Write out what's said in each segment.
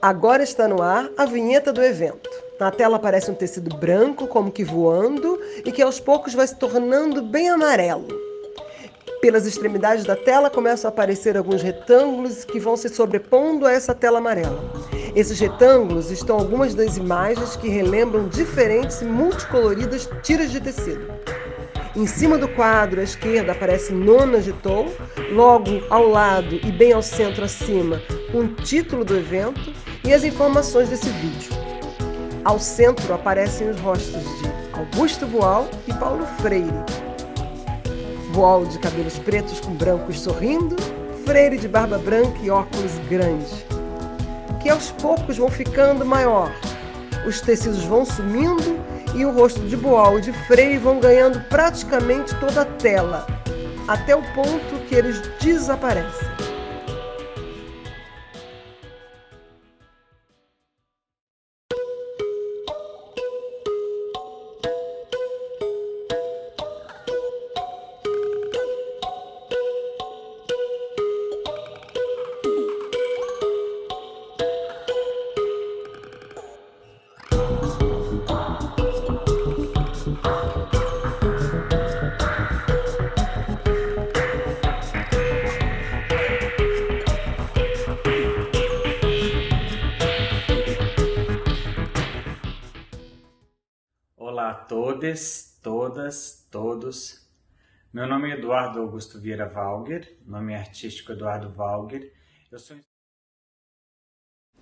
Agora está no ar a vinheta do evento. Na tela aparece um tecido branco, como que voando, e que aos poucos vai se tornando bem amarelo. Pelas extremidades da tela começam a aparecer alguns retângulos que vão se sobrepondo a essa tela amarela. Esses retângulos estão algumas das imagens que relembram diferentes e multicoloridas tiras de tecido. Em cima do quadro, à esquerda, aparece Nona de Tom, logo ao lado e bem ao centro acima, o título do evento e as informações desse vídeo. Ao centro aparecem os rostos de Augusto Boal e Paulo Freire. Boal de cabelos pretos com brancos sorrindo, Freire de barba branca e óculos grandes, que aos poucos vão ficando maior. Os tecidos vão sumindo e o rosto de Boal e de Freire vão ganhando praticamente toda a tela, até o ponto que eles desaparecem. Olá a todas, todos. Meu nome é Eduardo Augusto Vieira Valger, nome artístico Eduardo Valger.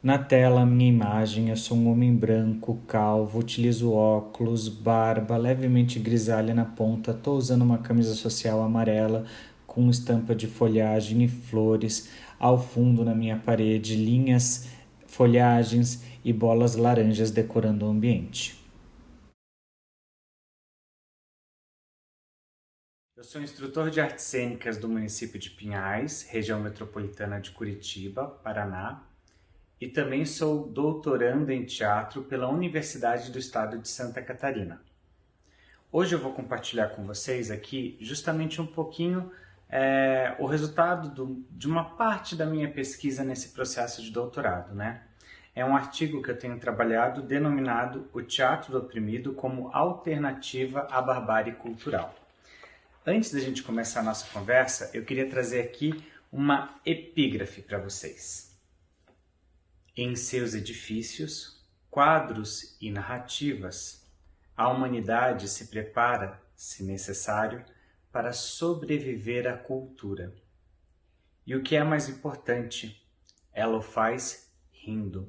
Na tela, minha imagem, eu sou um homem branco, calvo, utilizo óculos, barba, levemente grisalha na ponta, estou usando uma camisa social amarela com estampa de folhagem e flores, ao fundo na minha parede, linhas, folhagens e bolas laranjas decorando o ambiente. Eu sou instrutor de artes cênicas do município de Pinhais, região metropolitana de Curitiba, Paraná, e também sou doutorando em teatro pela Universidade do Estado de Santa Catarina. Hoje eu vou compartilhar com vocês aqui justamente um pouquinho o resultado de uma parte da minha pesquisa nesse processo de doutorado, né? É um artigo que eu tenho trabalhado denominado O Teatro do Oprimido como Alternativa à Barbárie Cultural. Antes da gente começar a nossa conversa, eu queria trazer aqui uma epígrafe para vocês. Em seus edifícios, quadros e narrativas, a humanidade se prepara, se necessário, para sobreviver à cultura. E o que é mais importante, ela o faz rindo.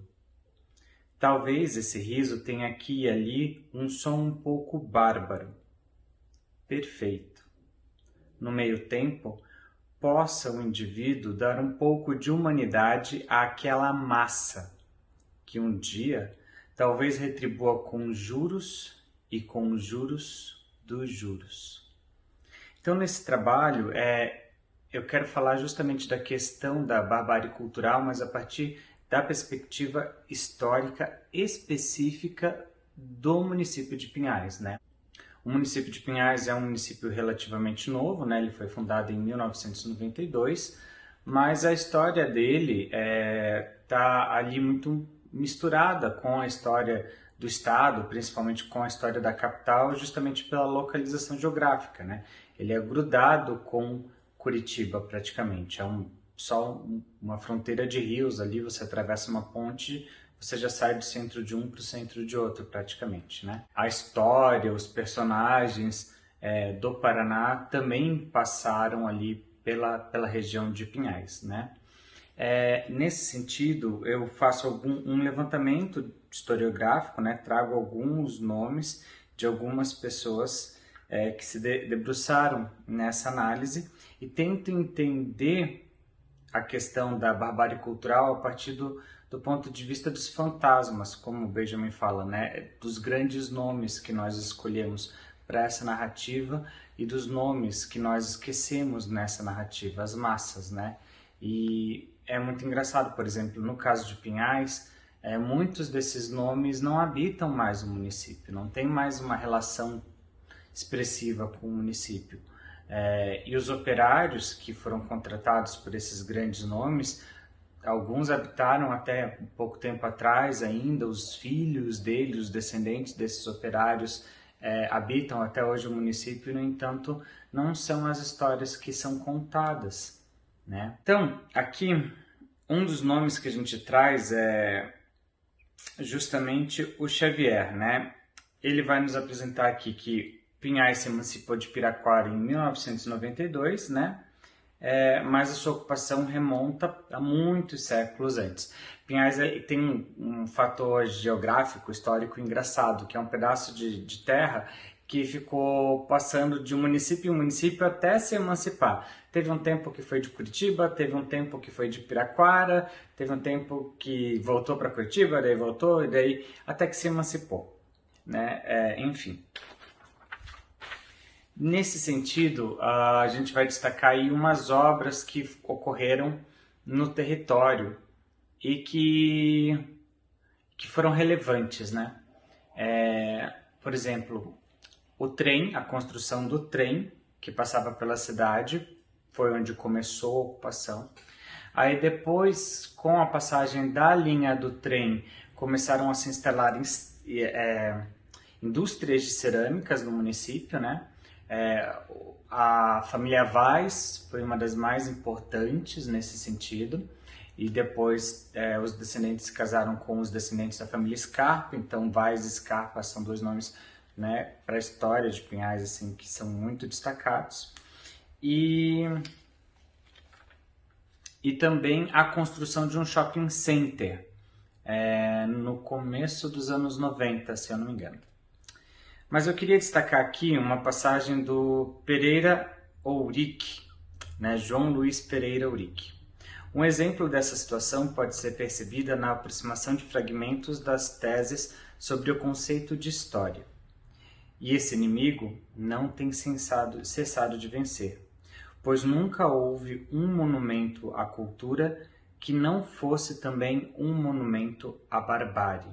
Talvez esse riso tenha aqui e ali um som um pouco bárbaro. Perfeito. No meio tempo, possa o indivíduo dar um pouco de humanidade àquela massa, que um dia talvez retribua com juros e com juros dos juros. Então, nesse trabalho, eu quero falar justamente da questão da barbárie cultural, mas a partir da perspectiva histórica específica do município de Pinhais, né? O município de Pinhais é um município relativamente novo, né? Ele foi fundado em 1992, mas a história dele está ali muito misturada com a história do estado, principalmente com a história da capital, justamente pela localização geográfica, né? Ele é grudado com Curitiba praticamente, só uma fronteira de rios ali, você atravessa uma ponte, você já sai do centro de um para o centro de outro, praticamente, né? A história, os personagens do Paraná também passaram ali pela região de Pinhais, né? Nesse sentido, eu faço um levantamento historiográfico, né? Trago alguns nomes de algumas pessoas que se debruçaram nessa análise e tento entender a questão da barbárie cultural a partir do ponto de vista dos fantasmas, como o Benjamin fala, né? Dos grandes nomes que nós escolhemos para essa narrativa e dos nomes que nós esquecemos nessa narrativa, as massas, né? E é muito engraçado, por exemplo, no caso de Pinhais, muitos desses nomes não habitam mais o município, não tem mais uma relação expressiva com o município. E os operários que foram contratados por esses grandes nomes alguns habitaram até um pouco tempo atrás ainda, os filhos deles, os descendentes desses operários habitam até hoje o município, no entanto, não são as histórias que são contadas, né? Então, aqui, um dos nomes que a gente traz é justamente o Xavier, né? Ele vai nos apresentar aqui que Pinhais se emancipou de Piraquara em 1992, né? Mas a sua ocupação remonta a muitos séculos antes. Pinhais tem um fator geográfico, histórico engraçado, que é um pedaço de terra que ficou passando de um município em município até se emancipar. Teve um tempo que foi de Curitiba, teve um tempo que foi de Piraquara, teve um tempo que voltou para Curitiba, daí voltou, e daí até que se emancipou, né? Enfim. Nesse sentido, a gente vai destacar aí umas obras que ocorreram no território e que foram relevantes, né? Por exemplo, o trem, a construção do trem que passava pela cidade, foi onde começou a ocupação. Aí depois, com a passagem da linha do trem, começaram a se instalar indústrias de cerâmicas no município, né? A família Vaz foi uma das mais importantes nesse sentido, e depois os descendentes se casaram com os descendentes da família Scarpa, então Vaz e Scarpa são dois nomes, né, para a história de Pinhais assim, que são muito destacados. E também a construção de um shopping center no começo dos anos 90, se eu não me engano. Mas eu queria destacar aqui uma passagem do Pereira Ourique, né? João Luiz Pereira Ourique. Um exemplo dessa situação pode ser percebida na aproximação de fragmentos das teses sobre o conceito de história. E esse inimigo não tem cessado de vencer, pois nunca houve um monumento à cultura que não fosse também um monumento à barbárie,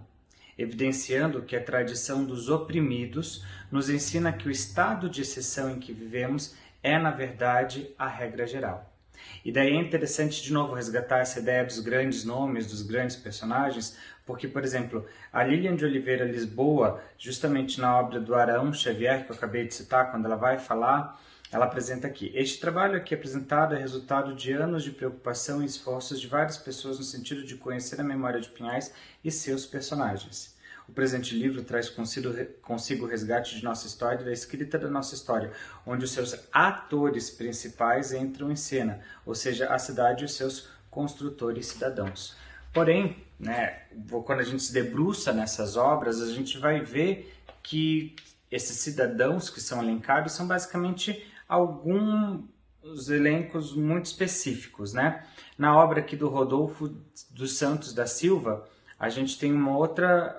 evidenciando que a tradição dos oprimidos nos ensina que o estado de exceção em que vivemos é, na verdade, a regra geral. E daí é interessante, de novo, resgatar essa ideia dos grandes nomes, dos grandes personagens, porque, por exemplo, a Lilian de Oliveira Lisboa, justamente na obra do Arão Xavier, que eu acabei de citar, quando ela vai falar, ela apresenta aqui: este trabalho aqui apresentado é resultado de anos de preocupação e esforços de várias pessoas no sentido de conhecer a memória de Pinhais e seus personagens. O presente livro traz consigo o resgate de nossa história e da escrita da nossa história, onde os seus atores principais entram em cena, ou seja, a cidade e os seus construtores cidadãos. Porém, né, quando a gente se debruça nessas obras, a gente vai ver que esses cidadãos que são elencados são basicamente alguns elencos muito específicos, né? Na obra aqui do Rodolfo dos Santos da Silva, a gente tem uma outra,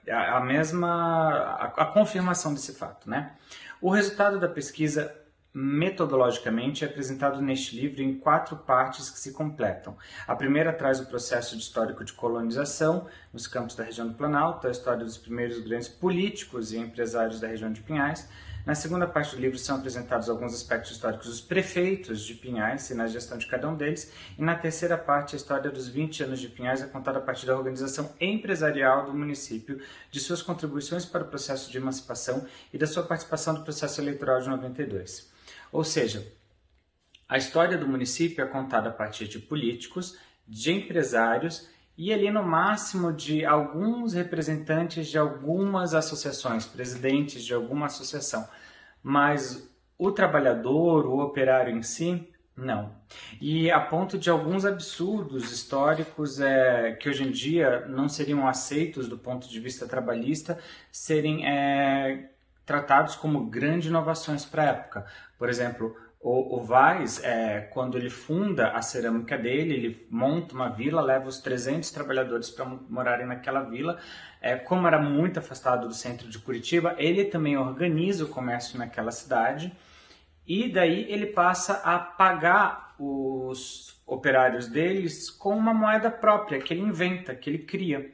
a confirmação desse fato, né? O resultado da pesquisa metodologicamente é apresentado neste livro em 4 partes que se completam. A primeira traz o processo histórico de colonização nos campos da região do Planalto, a história dos primeiros grandes políticos e empresários da região de Pinhais. Na segunda parte do livro são apresentados alguns aspectos históricos dos prefeitos de Pinhais e na gestão de cada um deles. E na terceira parte, a história dos 20 anos de Pinhais é contada a partir da organização empresarial do município, de suas contribuições para o processo de emancipação e da sua participação no processo eleitoral de 92. Ou seja, a história do município é contada a partir de políticos, de empresários e ali no máximo de alguns representantes de algumas associações, presidentes de alguma associação. Mas o trabalhador, o operário em si, não. E a ponto de alguns absurdos históricos que hoje em dia não seriam aceitos do ponto de vista trabalhista, serem tratados como grandes inovações para a época. Por exemplo, o Vaz, quando ele funda a cerâmica dele, ele monta uma vila, leva os 300 trabalhadores para morarem naquela vila. Como era muito afastado do centro de Curitiba, ele também organiza o comércio naquela cidade. E daí ele passa a pagar os operários deles com uma moeda própria, que ele inventa, que ele cria.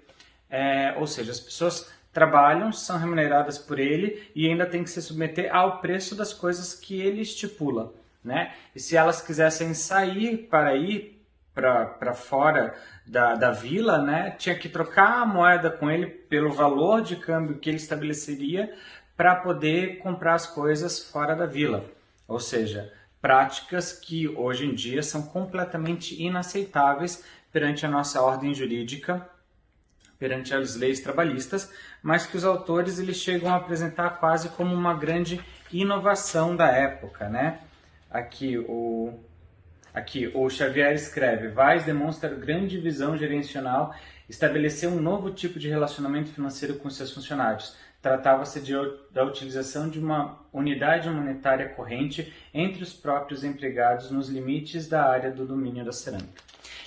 Ou seja, as pessoas trabalham, são remuneradas por ele e ainda tem que se submeter ao preço das coisas que ele estipula, né? E se elas quisessem sair para ir para fora da vila, né, tinha que trocar a moeda com ele pelo valor de câmbio que ele estabeleceria para poder comprar as coisas fora da vila. Ou seja, práticas que hoje em dia são completamente inaceitáveis perante a nossa ordem jurídica, perante as leis trabalhistas, mas que os autores eles chegam a apresentar quase como uma grande inovação da época, né? Aqui o Xavier escreve: Weiss demonstra grande visão gerencial, estabeleceu um novo tipo de relacionamento financeiro com seus funcionários. Tratava-se da utilização de uma unidade monetária corrente entre os próprios empregados nos limites da área do domínio da cerâmica.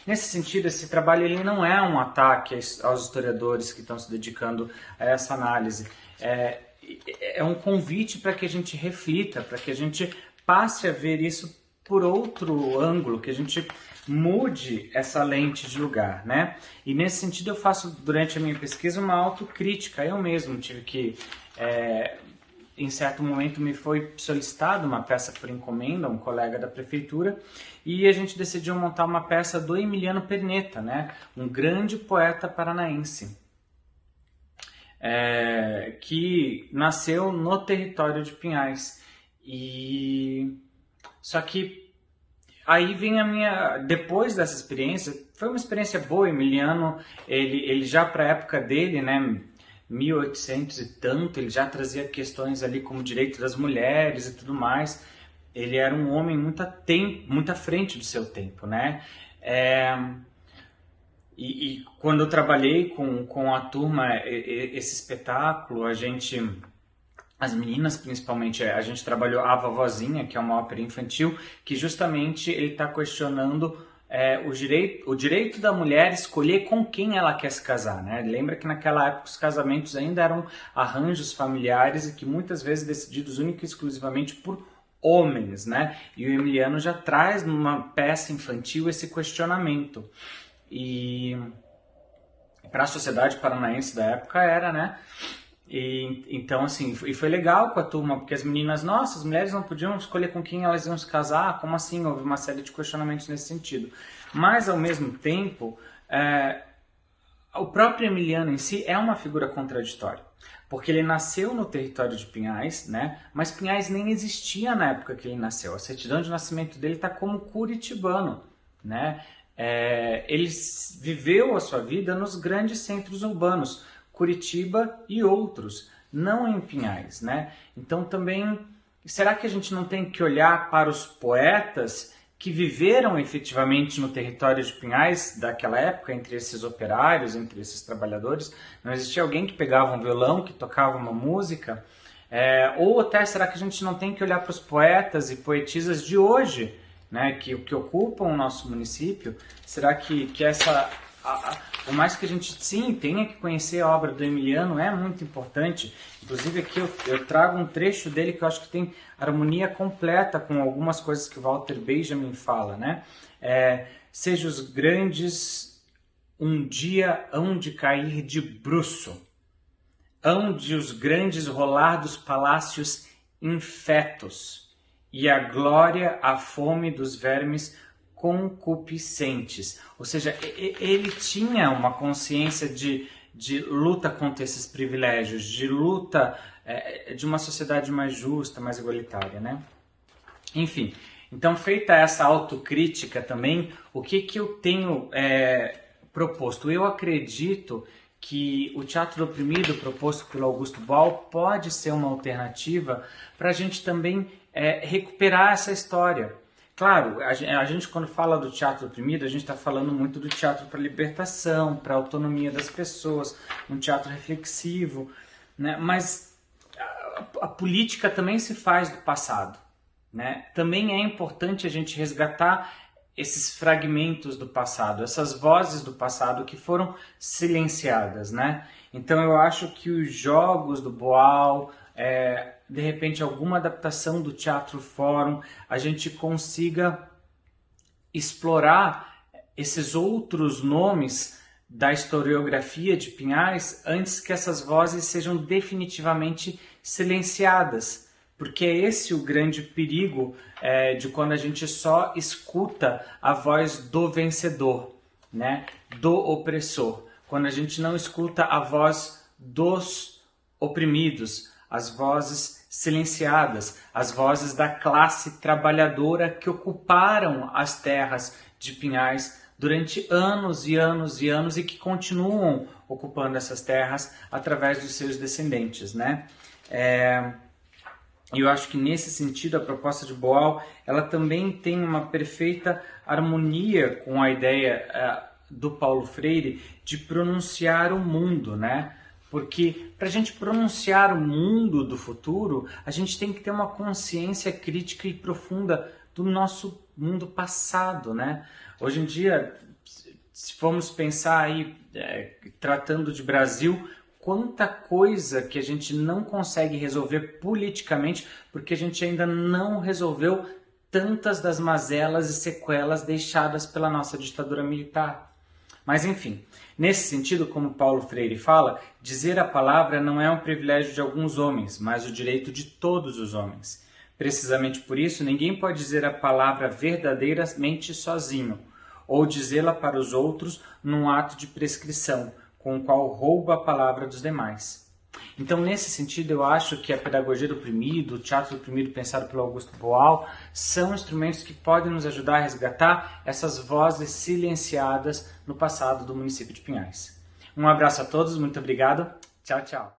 Nesse sentido, esse trabalho ele não é um ataque aos historiadores que estão se dedicando a essa análise. É um convite para que a gente reflita, para que a gente passe a ver isso por outro ângulo, que a gente mude essa lente de lugar, né? E nesse sentido eu faço durante a minha pesquisa uma autocrítica. Eu mesmo tive que, em certo momento me foi solicitada uma peça por encomenda, um colega da prefeitura, e a gente decidiu montar uma peça do Emiliano Perneta, né? Um grande poeta paranaense, que nasceu no território de Pinhais. Só que aí vem depois dessa experiência, foi uma experiência boa. Emiliano, ele já para a época dele, né, 1800 e tanto, ele já trazia questões ali como direito das mulheres e tudo mais. Ele era um homem muito à frente do seu tempo, né? E quando eu trabalhei com a turma, esse espetáculo, as meninas principalmente, a gente trabalhou A Vovozinha, que é uma ópera infantil, que justamente ele está questionando o direito da mulher escolher com quem ela quer se casar, né? Lembra que naquela época os casamentos ainda eram arranjos familiares e que muitas vezes decididos única e exclusivamente por homens, né? E o Emiliano já traz numa peça infantil esse questionamento. E para a sociedade paranaense da época era, né? Então, assim, e foi legal com a turma, porque as meninas, nossa, as mulheres não podiam escolher com quem elas iam se casar, como assim? Houve uma série de questionamentos nesse sentido. Mas, ao mesmo tempo, o próprio Emiliano em si é uma figura contraditória, porque ele nasceu no território de Pinhais, né? Mas Pinhais nem existia na época que ele nasceu. A certidão de nascimento dele está como curitibano, né? Ele viveu a sua vida nos grandes centros urbanos, Curitiba e outros, não em Pinhais, né? Então também, será que a gente não tem que olhar para os poetas que viveram efetivamente no território de Pinhais daquela época, entre esses operários, entre esses trabalhadores? Não existia alguém que pegava um violão, que tocava uma música? Ou até, será que a gente não tem que olhar para os poetas e poetisas de hoje, né, que ocupam o nosso município? Será que por mais que a gente sim tenha que conhecer a obra do Emiliano, é muito importante. Inclusive aqui eu trago um trecho dele que eu acho que tem harmonia completa com algumas coisas que o Walter Benjamin fala, né? Seja os grandes um dia hão de cair de bruço, hão de os grandes rolar dos palácios infetos, e a glória, a fome dos vermes concupiscentes. Ou seja, ele tinha uma consciência de luta contra esses privilégios, de luta de uma sociedade mais justa, mais igualitária, né? Enfim, então feita essa autocrítica também, o que eu tenho proposto? Eu acredito que o teatro oprimido proposto pelo Augusto Boal pode ser uma alternativa para a gente também recuperar essa história. Claro, a gente quando fala do teatro oprimido, a gente está falando muito do teatro para a libertação, para a autonomia das pessoas, um teatro reflexivo, né? Mas a política também se faz do passado, né? Também é importante a gente resgatar esses fragmentos do passado, essas vozes do passado que foram silenciadas, né? Então eu acho que os jogos do Boal, de repente alguma adaptação do Teatro Fórum, a gente consiga explorar esses outros nomes da historiografia de Pinhais antes que essas vozes sejam definitivamente silenciadas, porque é esse o grande perigo de quando a gente só escuta a voz do vencedor, né? Do opressor, quando a gente não escuta a voz dos oprimidos, as vozes silenciadas, as vozes da classe trabalhadora que ocuparam as terras de Pinhais durante anos e anos e anos e que continuam ocupando essas terras através dos seus descendentes, né? E eu acho que nesse sentido a proposta de Boal ela também tem uma perfeita harmonia com a ideia do Paulo Freire de pronunciar o mundo, né? Porque para a gente pronunciar o mundo do futuro, a gente tem que ter uma consciência crítica e profunda do nosso mundo passado, né? Hoje em dia, se formos pensar aí, tratando de Brasil, quanta coisa que a gente não consegue resolver politicamente, porque a gente ainda não resolveu tantas das mazelas e sequelas deixadas pela nossa ditadura militar. Mas enfim, nesse sentido, como Paulo Freire fala, dizer a palavra não é um privilégio de alguns homens, mas o direito de todos os homens. Precisamente por isso, ninguém pode dizer a palavra verdadeiramente sozinho, ou dizê-la para os outros num ato de prescrição, com o qual rouba a palavra dos demais. Então, nesse sentido, eu acho que a pedagogia do oprimido, o teatro do oprimido pensado pelo Augusto Boal, são instrumentos que podem nos ajudar a resgatar essas vozes silenciadas no passado do município de Pinhais. Um abraço a todos, muito obrigado, tchau, tchau.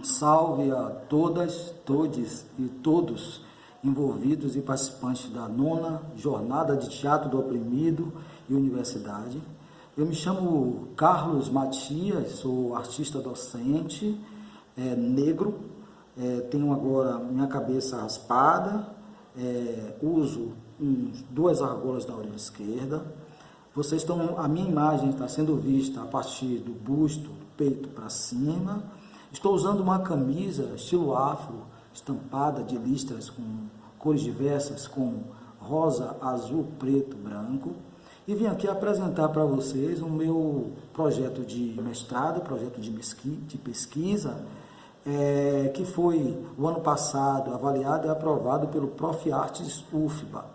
Salve a todas, todes e todos envolvidos e participantes da 9ª Jornada de Teatro do Oprimido e Universidade. Eu me chamo Carlos Matias, sou artista docente, negro, tenho agora minha cabeça raspada, uso 2 argolas na orelha esquerda. A minha imagem está sendo vista a partir do busto, do peito para cima. Estou usando uma camisa estilo afro, estampada de listras com cores diversas, como rosa, azul, preto, branco. E vim aqui apresentar para vocês o meu projeto de mestrado, projeto de pesquisa, que foi, o ano passado, avaliado e aprovado pelo Profiartes UFBA.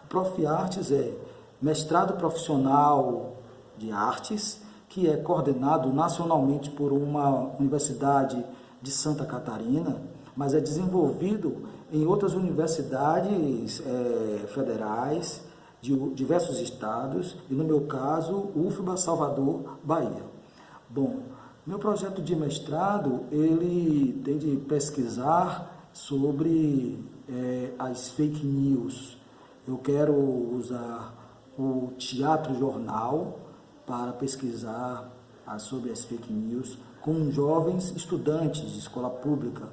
O Profiartes é mestrado profissional de artes, que é coordenado nacionalmente por uma universidade de Santa Catarina, mas é desenvolvido em outras universidades federais de diversos estados, e no meu caso, UFBA Salvador, Bahia. Bom, meu projeto de mestrado, ele tem de pesquisar sobre as fake news. Eu quero usar o teatro-jornal para pesquisar sobre as fake news com jovens estudantes de escola pública,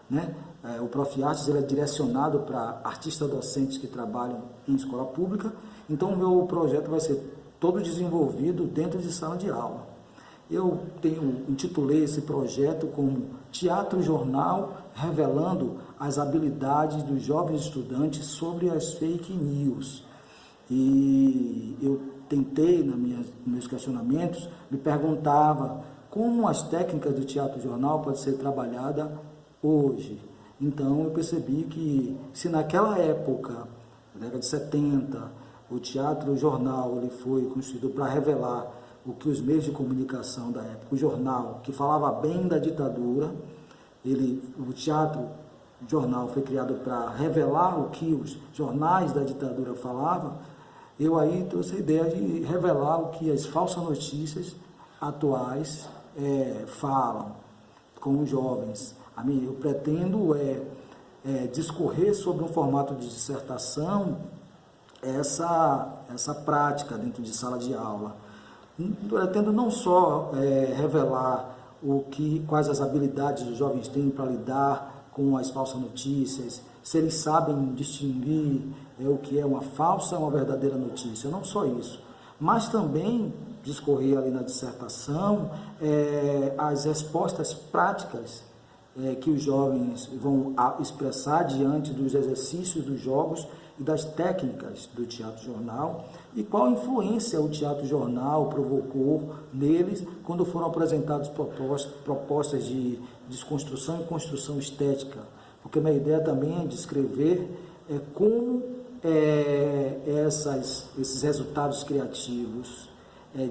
né? O Profiartes é direcionado para artistas docentes que trabalham em escola pública, então o meu projeto vai ser todo desenvolvido dentro de sala de aula. Eu intitulei esse projeto como Teatro Jornal, revelando as habilidades dos jovens estudantes sobre as fake news. E eu tentei, nos meus questionamentos, me perguntava como as técnicas do teatro jornal podem ser trabalhadas hoje. Então eu percebi que se naquela época, na década de 70, o teatro jornal ele foi construído para revelar o que os meios de comunicação da época, o jornal que falava bem da ditadura, o teatro jornal foi criado para revelar o que os jornais da ditadura falavam. Eu aí trouxe a ideia de revelar o que as falsas notícias atuais falam com os jovens. Eu pretendo discorrer sobre um formato de dissertação essa prática dentro de sala de aula. Pretendo não só revelar quais as habilidades os jovens têm para lidar com as falsas notícias, se eles sabem distinguir o que é uma falsa e uma verdadeira notícia, não só isso, mas também discorrer ali na dissertação as respostas práticas que os jovens vão expressar diante dos exercícios dos jogos e das técnicas do teatro-jornal e qual influência o teatro-jornal provocou neles quando foram apresentadas propostas de desconstrução e construção estética. Porque minha ideia também é descrever como esses resultados criativos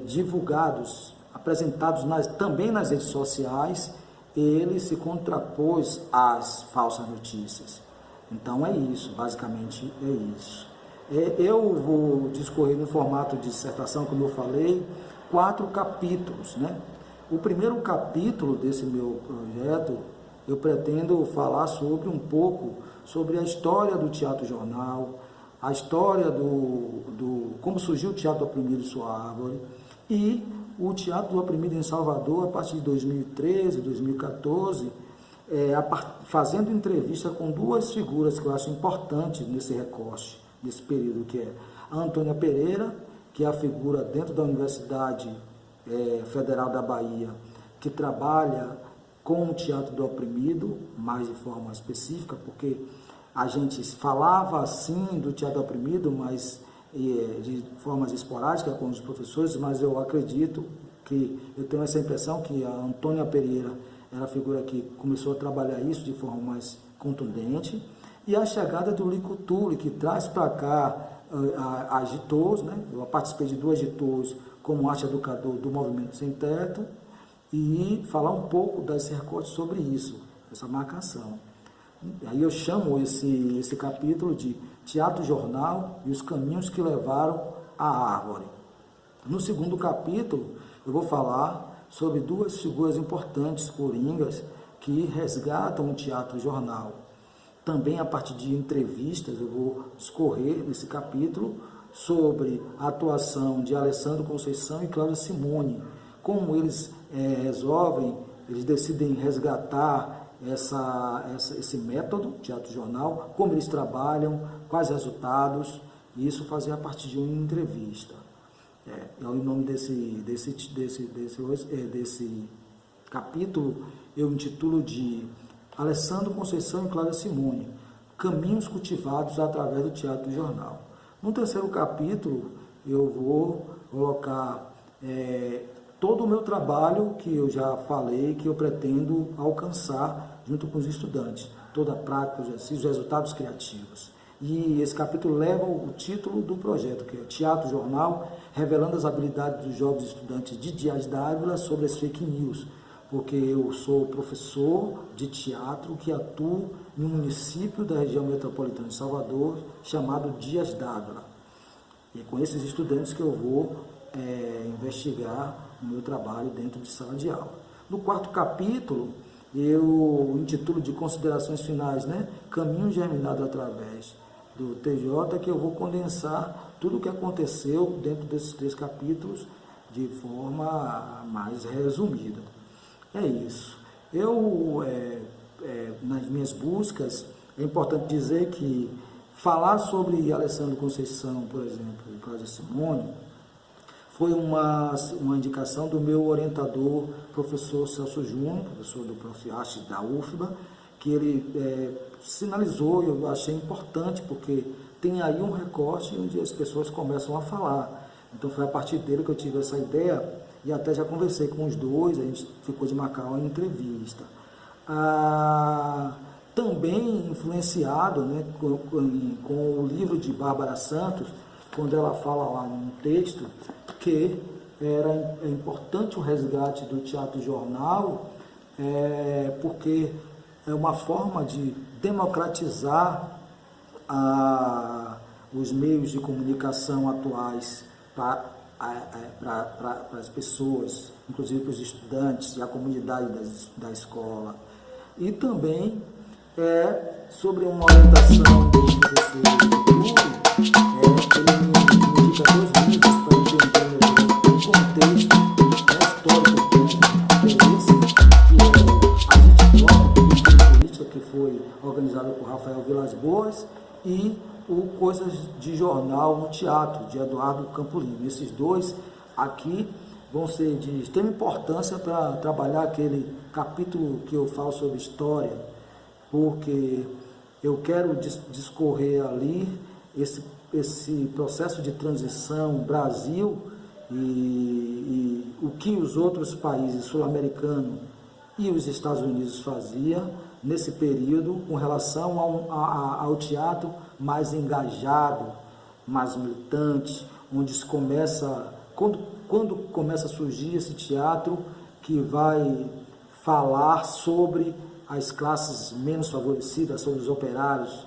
divulgados, apresentados também nas redes sociais, ele se contrapôs às falsas notícias. Então é isso, basicamente é isso. Eu vou discorrer no formato de dissertação, como eu falei, 4 capítulos, né? O primeiro capítulo desse meu projeto, eu pretendo falar um pouco sobre a história do teatro-jornal, a história como surgiu o Teatro do Oprimido e sua árvore, e o Teatro do Oprimido em Salvador, a partir de 2013, 2014, fazendo entrevista com 2 figuras que eu acho importantes nesse recorte, nesse período, que é a Antônia Pereira, que é a figura dentro da Universidade Federal da Bahia, que trabalha com o Teatro do Oprimido, mais de forma específica, porque a gente falava assim do Teatro do Oprimido, mas de formas esporádicas com os professores, mas eu acredito que, eu tenho essa impressão que a Antônia Pereira era a figura que começou a trabalhar isso de forma mais contundente, e a chegada do Lico Tule, que traz para cá a Gitos, né? Eu participei de 2 Gitos como arte educador do Movimento Sem Teto, e falar um pouco desse recorte sobre isso, essa marcação. Aí eu chamo esse capítulo de Teatro-Jornal e os caminhos que levaram à árvore. No segundo capítulo, eu vou falar sobre 2 figuras importantes, coringas, que resgatam o teatro-jornal. Também, a partir de entrevistas, eu vou discorrer nesse capítulo sobre a atuação de Alessandro Conceição e Cláudia Simone, como eles eles decidem resgatar esse método, teatro-jornal, como eles trabalham, quais resultados, e isso fazer a partir de uma entrevista. O nome desse capítulo eu intitulo de Alessandro Conceição e Cláudia Simone, Caminhos cultivados através do teatro-jornal. No terceiro capítulo eu vou colocar todo o meu trabalho que eu já falei, que eu pretendo alcançar junto com os estudantes, toda a prática, os exercícios, os resultados criativos. E esse capítulo leva o título do projeto, que é Teatro-Jornal, revelando as habilidades dos jovens estudantes de Dias d'Ávila sobre as fake news, porque eu sou professor de teatro que atuo em um município da região metropolitana de Salvador, chamado Dias d'Ávila. E é com esses estudantes que eu vou investigar o meu trabalho dentro de sala de aula. No quarto capítulo, eu intitulo de Considerações Finais, né? Caminho germinado através do TJ, que eu vou condensar tudo o que aconteceu dentro desses 3 capítulos de forma mais resumida. É isso. Nas minhas buscas, é importante dizer que falar sobre Alessandro Conceição, por exemplo, e Cláudia Simone, foi uma indicação do meu orientador, professor Celso Júnior, professor do Prof. Arte da UFBA, que ele sinalizou, e eu achei importante, porque tem aí um recorte onde as pessoas começam a falar. Então foi a partir dele que eu tive essa ideia, e até já conversei com os 2, a gente ficou de marcar uma entrevista. Também influenciado, né, com o livro de Bárbara Santos, quando ela fala lá num texto que era importante o resgate do teatro-jornal, porque é uma forma de democratizar os meios de comunicação atuais para as pessoas, inclusive para os estudantes e a comunidade da escola. e também sobre uma orientação do professor Túlio, ele me indica 2 livros para entender o contexto histórico que é esse, que é A Gente Própria, Política, que foi organizada por Rafael Vilas Boas, e o Coisas de Jornal no Teatro, de Eduardo Campo Lima. Esses 2 aqui vão ser de extrema importância para trabalhar aquele capítulo que eu falo sobre história, porque eu quero discorrer ali esse processo de transição Brasil e o que os outros países sul-americanos e os Estados Unidos faziam nesse período com relação ao teatro mais engajado, mais militante, onde se começa, quando começa a surgir esse teatro que vai falar sobre as classes menos favorecidas, sobre os operários,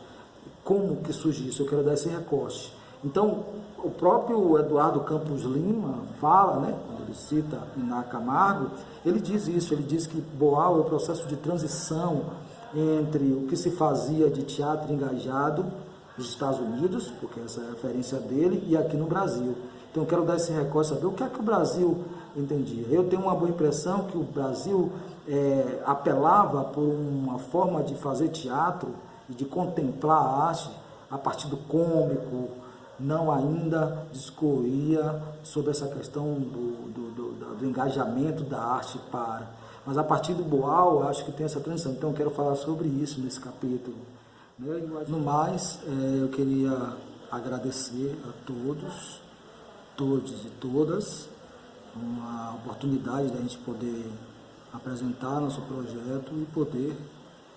como que surge isso? Eu quero dar esse recorte. Então, o próprio Eduardo Campos Lima fala, quando ele cita Iná Camargo, ele diz isso, ele diz que Boal é o processo de transição entre o que se fazia de teatro engajado nos Estados Unidos, porque essa é a referência dele, e aqui no Brasil. Então eu quero dar esse recorte, saber o que é que o Brasil entendia. Eu tenho uma boa impressão que o Brasil apelava por uma forma de fazer teatro e de contemplar a arte a partir do cômico, não ainda discorria sobre essa questão do engajamento da arte para. Mas a partir do Boal, eu acho que tem essa transição. Então eu quero falar sobre isso nesse capítulo. No mais, eu queria agradecer a todos e todas, uma oportunidade da gente poder apresentar nosso projeto e poder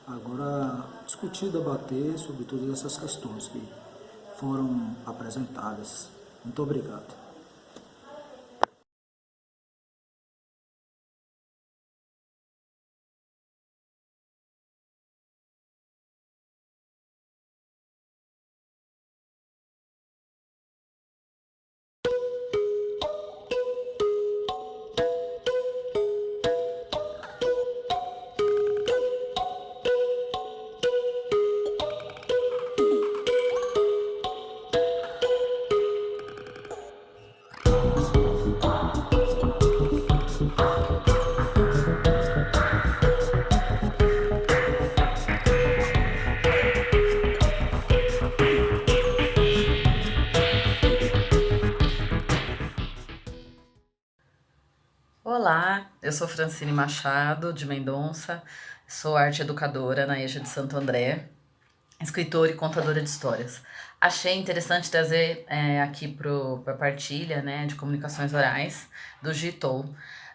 agora discutir, debater sobre todas essas questões que foram apresentadas. Muito obrigado. Olá, eu sou Francine Machado, de Mendonça, sou arte educadora na EJA de Santo André, escritora e contadora de histórias. Achei interessante trazer aqui para a partilha de comunicações orais do GITOL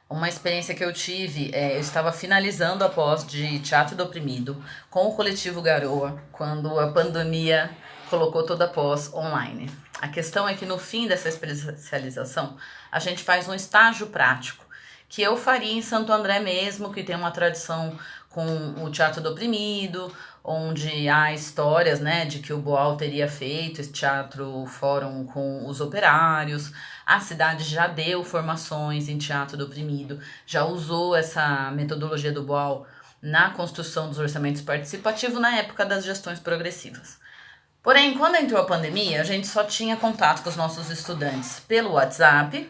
uma experiência que eu tive. Eu estava finalizando a pós de Teatro do Oprimido com o coletivo Garoa, quando a pandemia colocou toda a pós online. A questão é que no fim dessa especialização, a gente faz um estágio prático, que eu faria em Santo André mesmo, que tem uma tradição com o Teatro do Oprimido, onde há histórias de que o Boal teria feito esse teatro fórum com os operários. A cidade já deu formações em Teatro do Oprimido, já usou essa metodologia do Boal na construção dos orçamentos participativos na época das gestões progressivas. Porém, quando entrou a pandemia, a gente só tinha contato com os nossos estudantes pelo WhatsApp,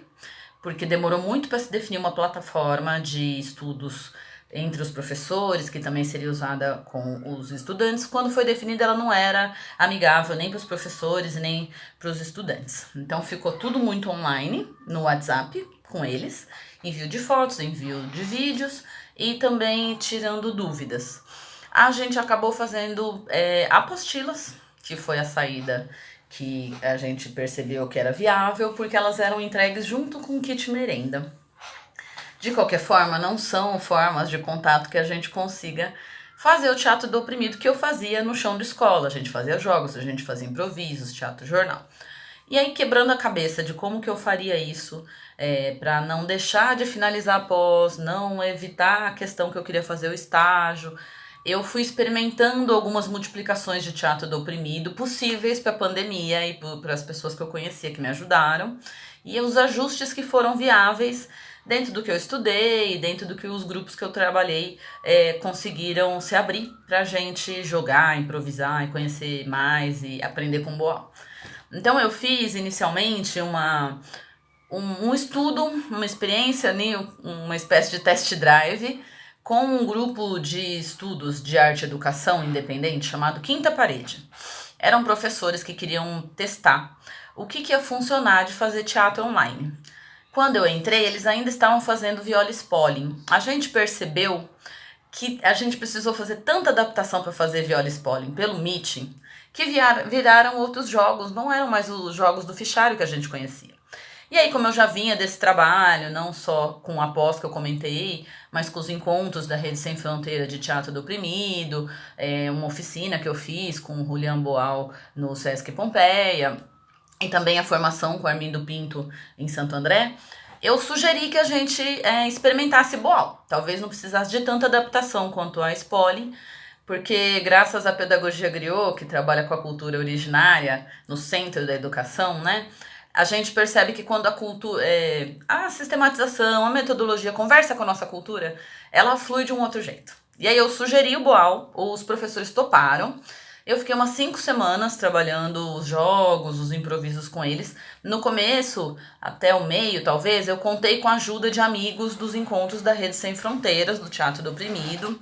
porque demorou muito para se definir uma plataforma de estudos entre os professores, que também seria usada com os estudantes. Quando foi definida, ela não era amigável nem para os professores e nem para os estudantes. Então ficou tudo muito online no WhatsApp com eles, envio de fotos, envio de vídeos e também tirando dúvidas. A gente acabou fazendo apostilas, que foi a saída que a gente percebeu que era viável, porque elas eram entregues junto com o kit merenda. De qualquer forma, não são formas de contato que a gente consiga fazer o Teatro do Oprimido que eu fazia no chão de escola. A gente fazia jogos, a gente fazia improvisos, teatro jornal. E aí, quebrando a cabeça de como que eu faria isso, para não deixar de finalizar a pós, não evitar a questão que eu queria fazer o estágio, eu fui experimentando algumas multiplicações de Teatro do Oprimido possíveis para a pandemia e para as pessoas que eu conhecia que me ajudaram. E os ajustes que foram viáveis dentro do que eu estudei, dentro do que os grupos que eu trabalhei conseguiram se abrir pra gente jogar, improvisar e conhecer mais e aprender com Boal. Então eu fiz inicialmente um estudo, uma experiência, uma espécie de test drive com um grupo de estudos de arte e educação independente chamado Quinta Parede. Eram professores que queriam testar o que ia funcionar de fazer teatro online. Quando eu entrei, eles ainda estavam fazendo Viola Spolin. A gente percebeu que a gente precisou fazer tanta adaptação para fazer Viola Spolin pelo Meeting, que viraram outros jogos, não eram mais os jogos do fichário que a gente conhecia. E aí, como eu já vinha desse trabalho, não só com a pós que eu comentei, mas com os encontros da Rede Sem Fronteira de Teatro do Oprimido, uma oficina que eu fiz com o Julian Boal no Sesc Pompeia, e também a formação com o Armindo Pinto em Santo André, eu sugeri que a gente experimentasse Boal. Talvez não precisasse de tanta adaptação quanto a Spolin, porque graças à pedagogia griot, que trabalha com a cultura originária no centro da educação, né, a gente percebe que quando a cultura, a sistematização, a metodologia conversa com a nossa cultura, ela flui de um outro jeito. E aí eu sugeri o Boal, os professores toparam. Eu fiquei umas 5 semanas trabalhando os jogos, os improvisos com eles. No começo, até o meio talvez, eu contei com a ajuda de amigos dos encontros da Rede Sem Fronteiras, do Teatro do Oprimido.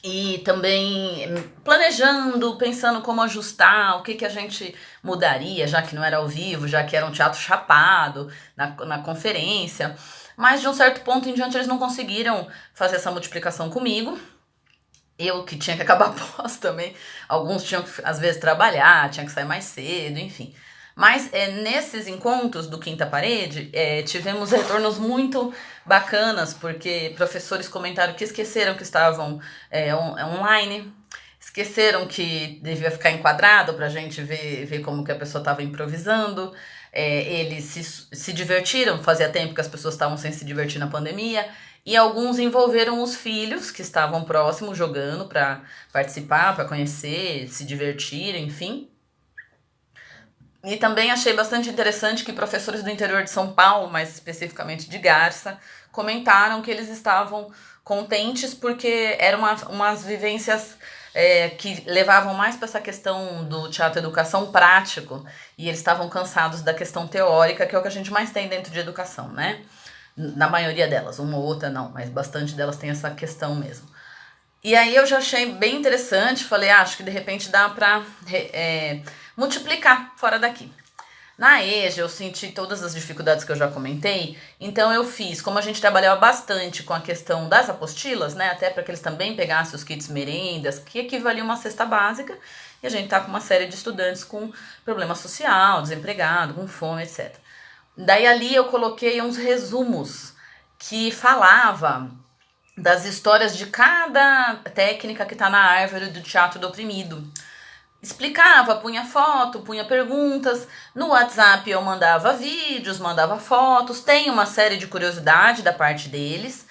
E também planejando, pensando como ajustar, o que a gente mudaria, já que não era ao vivo, já que era um teatro chapado na conferência. Mas de um certo ponto em diante eles não conseguiram fazer essa multiplicação comigo. Eu que tinha que acabar pós também. Alguns tinham que, às vezes, trabalhar, tinha que sair mais cedo, enfim. Mas nesses encontros do Quinta Parede, tivemos retornos muito bacanas, porque professores comentaram que esqueceram que estavam online, esqueceram que devia ficar enquadrado para a gente ver como que a pessoa estava improvisando. Eles se divertiram, fazia tempo que as pessoas estavam sem se divertir na pandemia, e alguns envolveram os filhos que estavam próximos jogando para participar, para conhecer, se divertir, enfim. E também achei bastante interessante que professores do interior de São Paulo, mais especificamente de Garça, comentaram que eles estavam contentes porque eram umas vivências que levavam mais para essa questão do teatro educação prático, e eles estavam cansados da questão teórica, que é o que a gente mais tem dentro de educação, né? Na maioria delas, uma ou outra não, mas bastante delas tem essa questão mesmo. E aí eu já achei bem interessante, falei, acho que de repente dá para multiplicar fora daqui. Na EJA eu senti todas as dificuldades que eu já comentei, então eu fiz, como a gente trabalhava bastante com a questão das apostilas, né, até para que eles também pegassem os kits merendas, que equivaliam a uma cesta básica, e a gente tá com uma série de estudantes com problema social, desempregado, com fome, etc. Daí ali eu coloquei uns resumos que falava das histórias de cada técnica que tá na árvore do Teatro do Oprimido. Explicava, punha foto, punha perguntas. No WhatsApp eu mandava vídeos, mandava fotos. Tem uma série de curiosidade da parte deles.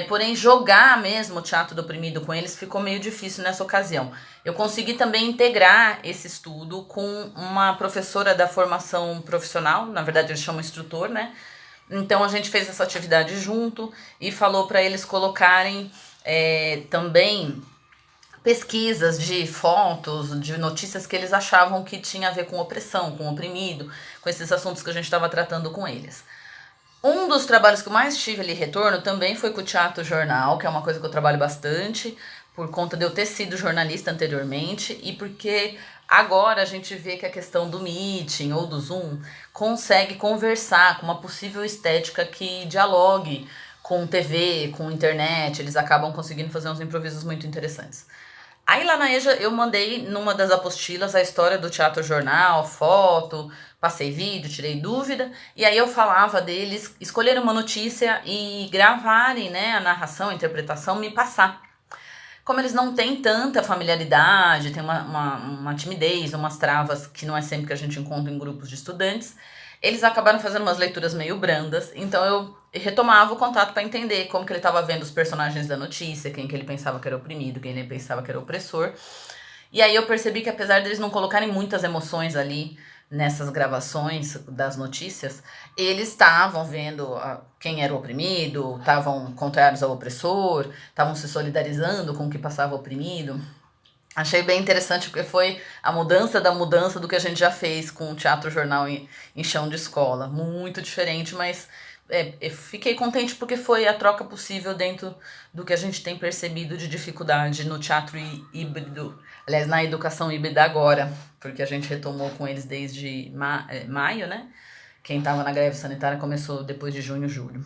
Porém, jogar mesmo o Teatro do Oprimido com eles ficou meio difícil nessa ocasião. Eu consegui também integrar esse estudo com uma professora da formação profissional. Na verdade, eles chamam instrutor, né? Então, a gente fez essa atividade junto e falou para eles colocarem também pesquisas de fotos, de notícias que eles achavam que tinha a ver com opressão, com oprimido, com esses assuntos que a gente estava tratando com eles. Um dos trabalhos que eu mais tive ali retorno também foi com o Teatro Jornal, que é uma coisa que eu trabalho bastante, por conta de eu ter sido jornalista anteriormente e porque agora a gente vê que a questão do Meeting ou do Zoom consegue conversar com uma possível estética que dialogue com TV, com internet, eles acabam conseguindo fazer uns improvisos muito interessantes. Aí lá na EJA eu mandei numa das apostilas a história do Teatro Jornal, foto, passei vídeo, tirei dúvida, e aí eu falava deles escolherem uma notícia e gravarem, né, a narração, a interpretação, me passar. Como eles não têm tanta familiaridade, tem uma timidez, umas travas que não é sempre que a gente encontra em grupos de estudantes, eles acabaram fazendo umas leituras meio brandas, então eu retomava o contato para entender como que ele estava vendo os personagens da notícia, quem que ele pensava que era oprimido, quem ele pensava que era opressor. E aí eu percebi que apesar deles não colocarem muitas emoções ali nessas gravações das notícias, eles estavam vendo quem era o oprimido, estavam contrários ao opressor, estavam se solidarizando com o que passava o oprimido. Achei bem interessante porque foi a mudança da mudança do que a gente já fez com o teatro jornal em chão de escola. Muito diferente, mas eu fiquei contente porque foi a troca possível dentro do que a gente tem percebido de dificuldade no teatro híbrido, aliás, na educação híbrida agora, porque a gente retomou com eles desde maio, né? Quem estava na greve sanitária começou depois de junho, julho.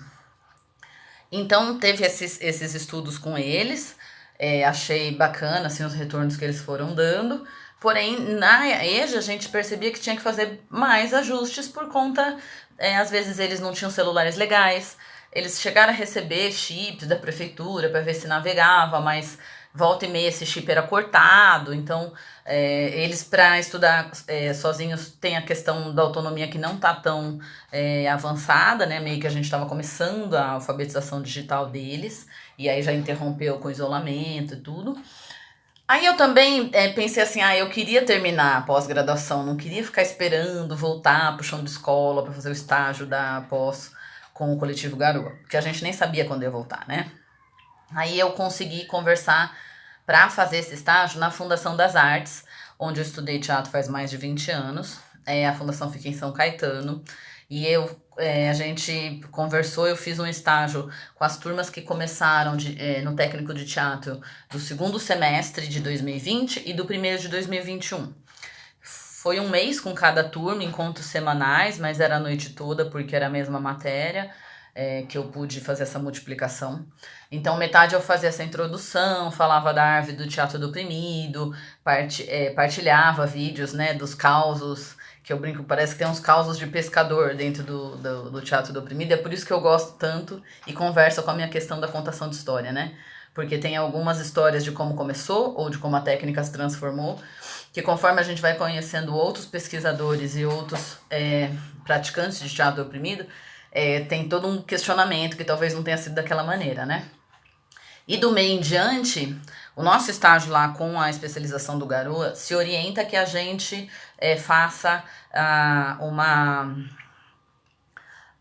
Então, teve esses estudos com eles, achei bacana assim, os retornos que eles foram dando, porém, na EJA a gente percebia que tinha que fazer mais ajustes por conta, às vezes eles não tinham celulares legais, eles chegaram a receber chips da prefeitura para ver se navegava, mas volta e meia esse chip era cortado, então eles para estudar sozinhos tem a questão da autonomia que não está tão avançada, né? Meio que a gente estava começando a alfabetização digital deles, e aí já interrompeu com isolamento e tudo. Aí eu também pensei assim, eu queria terminar a pós-graduação, não queria ficar esperando voltar pro chão de escola para fazer o estágio da pós com o Coletivo Garoa, porque a gente nem sabia quando ia voltar, né? Aí eu consegui conversar para fazer esse estágio na Fundação das Artes, onde eu estudei teatro faz mais de 20 anos. A fundação fica em São Caetano. E a gente conversou, eu fiz um estágio com as turmas que começaram no técnico de teatro do segundo semestre de 2020 e do primeiro de 2021. Foi um mês com cada turma, encontros semanais, mas era a noite toda porque era a mesma matéria. Que eu pude fazer essa multiplicação. Então, metade eu fazia essa introdução, falava da árvore do teatro do oprimido, partilhava vídeos, né, dos causos, que eu brinco, parece que tem uns causos de pescador dentro do teatro do oprimido, é por isso que eu gosto tanto e converso com a minha questão da contação de história, né? Porque tem algumas histórias de como começou ou de como a técnica se transformou, que conforme a gente vai conhecendo outros pesquisadores e outros praticantes de teatro do oprimido, tem todo um questionamento que talvez não tenha sido daquela maneira, né? E do meio em diante, o nosso estágio lá com a especialização do Garoa se orienta que a gente faça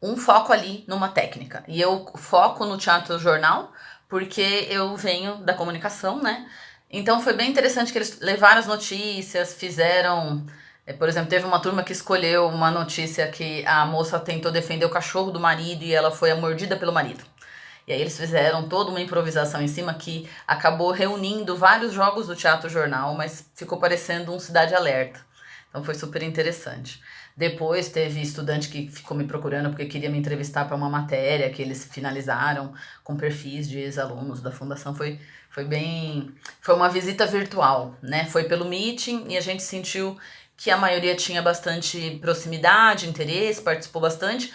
um foco ali numa técnica. E eu foco no teatro jornal porque eu venho da comunicação, né? Então foi bem interessante que eles levaram as notícias, fizeram... Por exemplo, teve uma turma que escolheu uma notícia que a moça tentou defender o cachorro do marido e ela foi mordida pelo marido. E aí eles fizeram toda uma improvisação em cima que acabou reunindo vários jogos do teatro jornal, mas ficou parecendo um Cidade Alerta. Então foi super interessante. Depois teve estudante que ficou me procurando porque queria me entrevistar para uma matéria que eles finalizaram com perfis de ex-alunos da fundação. Foi uma visita virtual, né? Foi pelo Meeting e a gente sentiu que a maioria tinha bastante proximidade, interesse, participou bastante.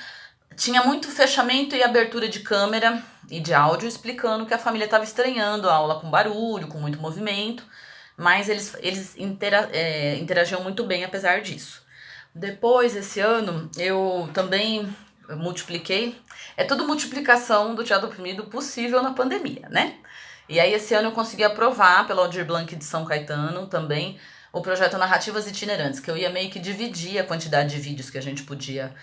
Tinha muito fechamento e abertura de câmera e de áudio explicando que a família estava estranhando a aula com barulho, com muito movimento, mas eles interagiam muito bem apesar disso. Depois, esse ano, eu também multipliquei. É tudo multiplicação do teatro oprimido possível na pandemia, né? E aí esse ano eu consegui aprovar pela Aldir Blanc de São Caetano também o projeto Narrativas Itinerantes, que eu ia meio que dividir a quantidade de vídeos que a gente podia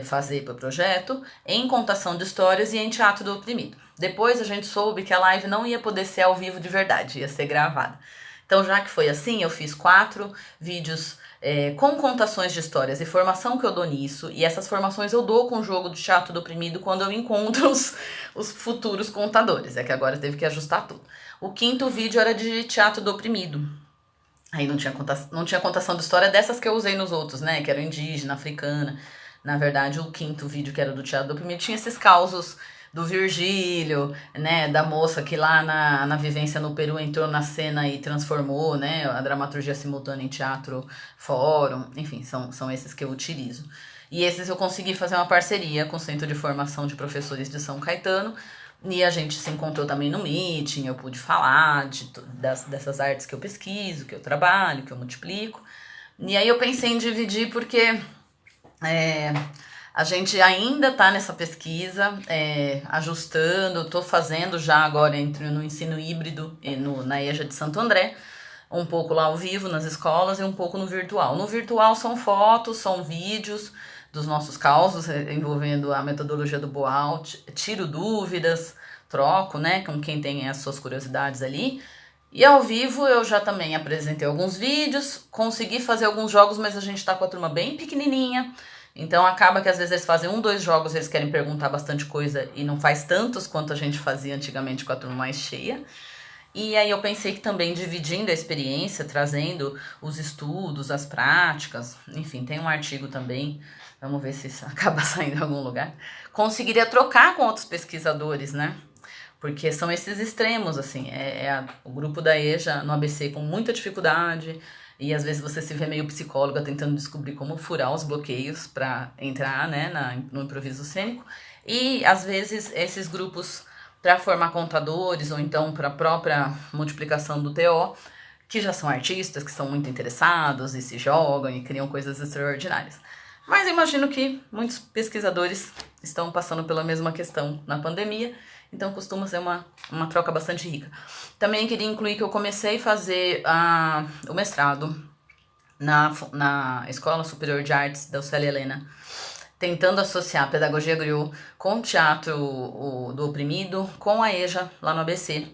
fazer para o projeto em contação de histórias e em teatro do oprimido. Depois a gente soube que a live não ia poder ser ao vivo de verdade, ia ser gravada. Então, já que foi assim, eu fiz 4 vídeos com contações de histórias e formação que eu dou nisso, e essas formações eu dou com o jogo de teatro do oprimido quando eu encontro os futuros contadores, que agora teve que ajustar tudo. O 5º vídeo era de teatro do oprimido. Aí não tinha contação de história dessas que eu usei nos outros, né? Que era indígena, africana. Na verdade, o 5º vídeo, que era do teatro do oprimido, tinha esses causos do Virgílio, né? Da moça que lá na vivência no Peru entrou na cena e transformou, né? A dramaturgia simultânea em teatro fórum. Enfim, são esses que eu utilizo. E esses eu consegui fazer uma parceria com o Centro de Formação de Professores de São Caetano. E a gente se encontrou também no Meeting, eu pude falar dessas artes que eu pesquiso, que eu trabalho, que eu multiplico. E aí eu pensei em dividir porque a gente ainda está nessa pesquisa, ajustando, estou fazendo já agora no ensino híbrido na EJA de Santo André, um pouco lá ao vivo nas escolas e um pouco no virtual. No virtual são fotos, são vídeos dos nossos causos envolvendo a metodologia do Boal, tiro dúvidas, troco, né, com quem tem as suas curiosidades ali. E ao vivo eu já também apresentei alguns vídeos, consegui fazer alguns jogos, mas a gente tá com a turma bem pequenininha, então acaba que às vezes eles fazem 1, 2 jogos, eles querem perguntar bastante coisa e não faz tantos quanto a gente fazia antigamente com a turma mais cheia. E aí eu pensei que também dividindo a experiência, trazendo os estudos, as práticas, enfim, tem um artigo também, vamos ver se isso acaba saindo em algum lugar, conseguiria trocar com outros pesquisadores, né? Porque são esses extremos, assim, o grupo da EJA no ABC com muita dificuldade, e às vezes você se vê meio psicóloga tentando descobrir como furar os bloqueios para entrar, né, no improviso cênico, e às vezes esses grupos para formar contadores ou então para a própria multiplicação do TO, que já são artistas, que são muito interessados e se jogam e criam coisas extraordinárias. Mas eu imagino que muitos pesquisadores estão passando pela mesma questão na pandemia, então costuma ser uma troca bastante rica. Também queria incluir que eu comecei a fazer o mestrado na Escola Superior de Artes da UCL Helena, tentando associar a pedagogia griot com o teatro do oprimido, com a EJA lá no ABC,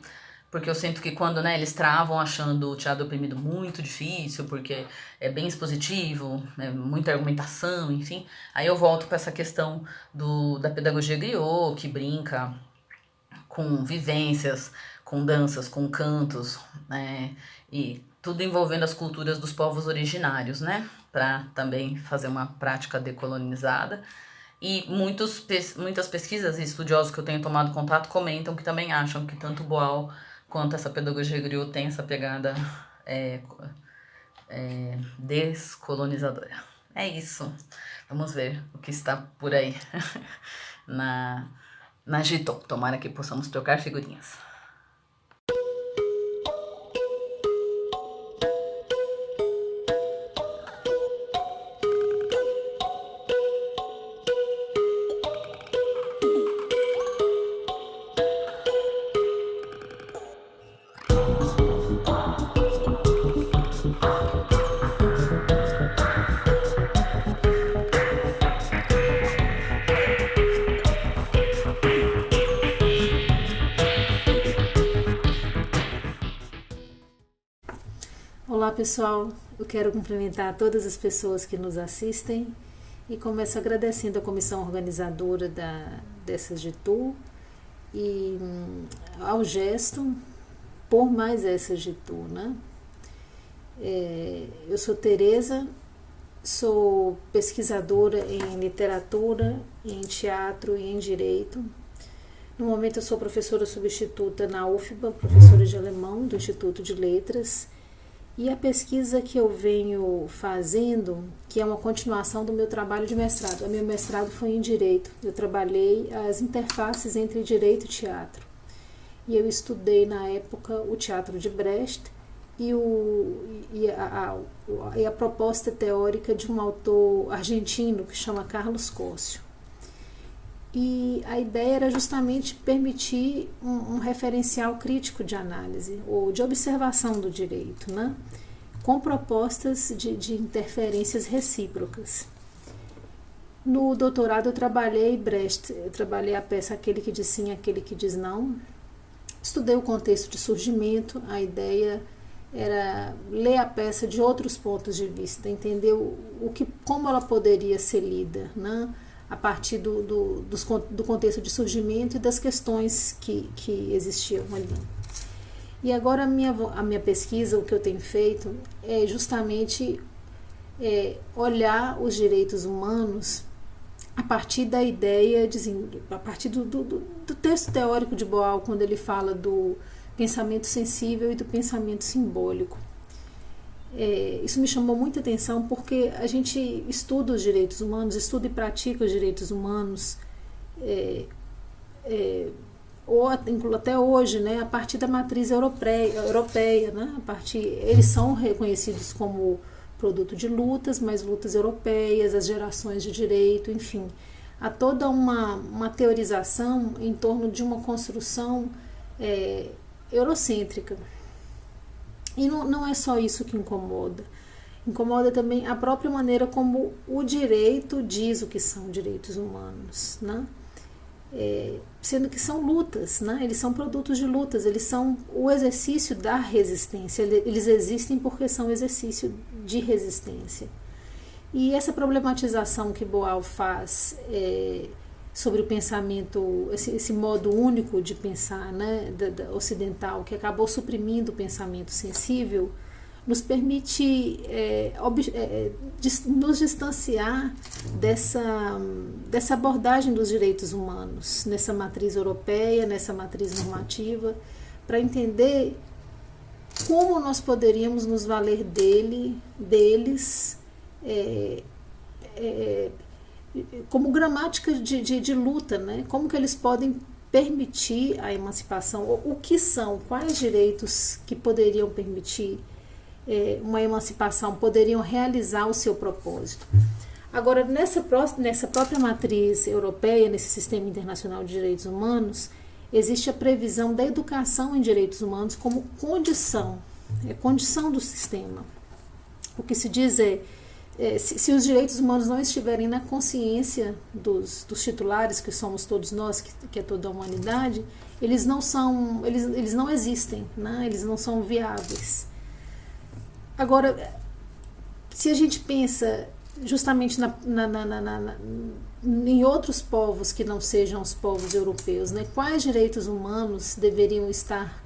porque eu sinto que quando, né, eles travam achando o teatro do oprimido muito difícil, porque é bem expositivo, muita argumentação, enfim, aí eu volto para essa questão da pedagogia griot, que brinca com vivências, com danças, com cantos, né, e tudo envolvendo as culturas dos povos originários, né, para também fazer uma prática decolonizada. E muitas pesquisas e estudiosos que eu tenho tomado contato comentam que também acham que tanto o Boal quanto essa pedagogia griot tem essa pegada descolonizadora. É isso. Vamos ver o que está por aí na Gitô. Tomara que possamos trocar figurinhas. Olá pessoal, eu quero cumprimentar todas as pessoas que nos assistem e começo agradecendo a comissão organizadora dessa Gitu e ao Gesto por mais essa Gitu, né? Eu sou Tereza, sou pesquisadora em literatura, em teatro e em direito. No momento eu sou professora substituta na UFBA, professora de alemão do Instituto de Letras. E a pesquisa que eu venho fazendo, que é uma continuação do meu trabalho de mestrado. O meu mestrado foi em Direito. Eu trabalhei as interfaces entre Direito e Teatro. E eu estudei, na época, o teatro de Brecht e a proposta teórica de um autor argentino que chama Carlos Cócio. E a ideia era justamente permitir um referencial crítico de análise ou de observação do direito, né? Com propostas de interferências recíprocas. No doutorado eu trabalhei Brecht, eu trabalhei a peça Aquele que diz sim, aquele que diz não. Estudei o contexto de surgimento, a ideia era ler a peça de outros pontos de vista, entender como ela poderia ser lida, né? A partir do contexto de surgimento e das questões que existiam ali. E agora a minha pesquisa, o que eu tenho feito, é justamente olhar os direitos humanos a partir da ideia, a partir do texto teórico de Boal, quando ele fala do pensamento sensível e do pensamento simbólico. Isso me chamou muita atenção porque a gente estuda os direitos humanos, estuda e pratica os direitos humanos ou até hoje, né, a partir da matriz europeia, né, eles são reconhecidos como produto de lutas, mas lutas europeias, as gerações de direito, enfim. Há toda uma teorização em torno de uma construção eurocêntrica. E não é só isso que incomoda. Incomoda também a própria maneira como o direito diz o que são direitos humanos, né? Sendo que são lutas, né? Eles são produtos de lutas, eles são o exercício da resistência, eles existem porque são exercício de resistência. E essa problematização que Boal faz sobre o pensamento, esse modo único de pensar, né, ocidental, que acabou suprimindo o pensamento sensível, nos permite nos distanciar dessa abordagem dos direitos humanos, nessa matriz europeia, nessa matriz normativa, para entender como nós poderíamos nos valer deles como gramática de luta, né? Como que eles podem permitir a emancipação, o que são, quais direitos que poderiam permitir uma emancipação, poderiam realizar o seu propósito. Agora, nessa própria matriz europeia, nesse sistema internacional de direitos humanos, existe a previsão da educação em direitos humanos como condição do sistema. O que se diz se os direitos humanos não estiverem na consciência dos titulares, que somos todos nós, que é toda a humanidade, eles não existem, né? Eles não são viáveis. Agora, se a gente pensa justamente em outros povos que não sejam os povos europeus, né? Quais direitos humanos deveriam estar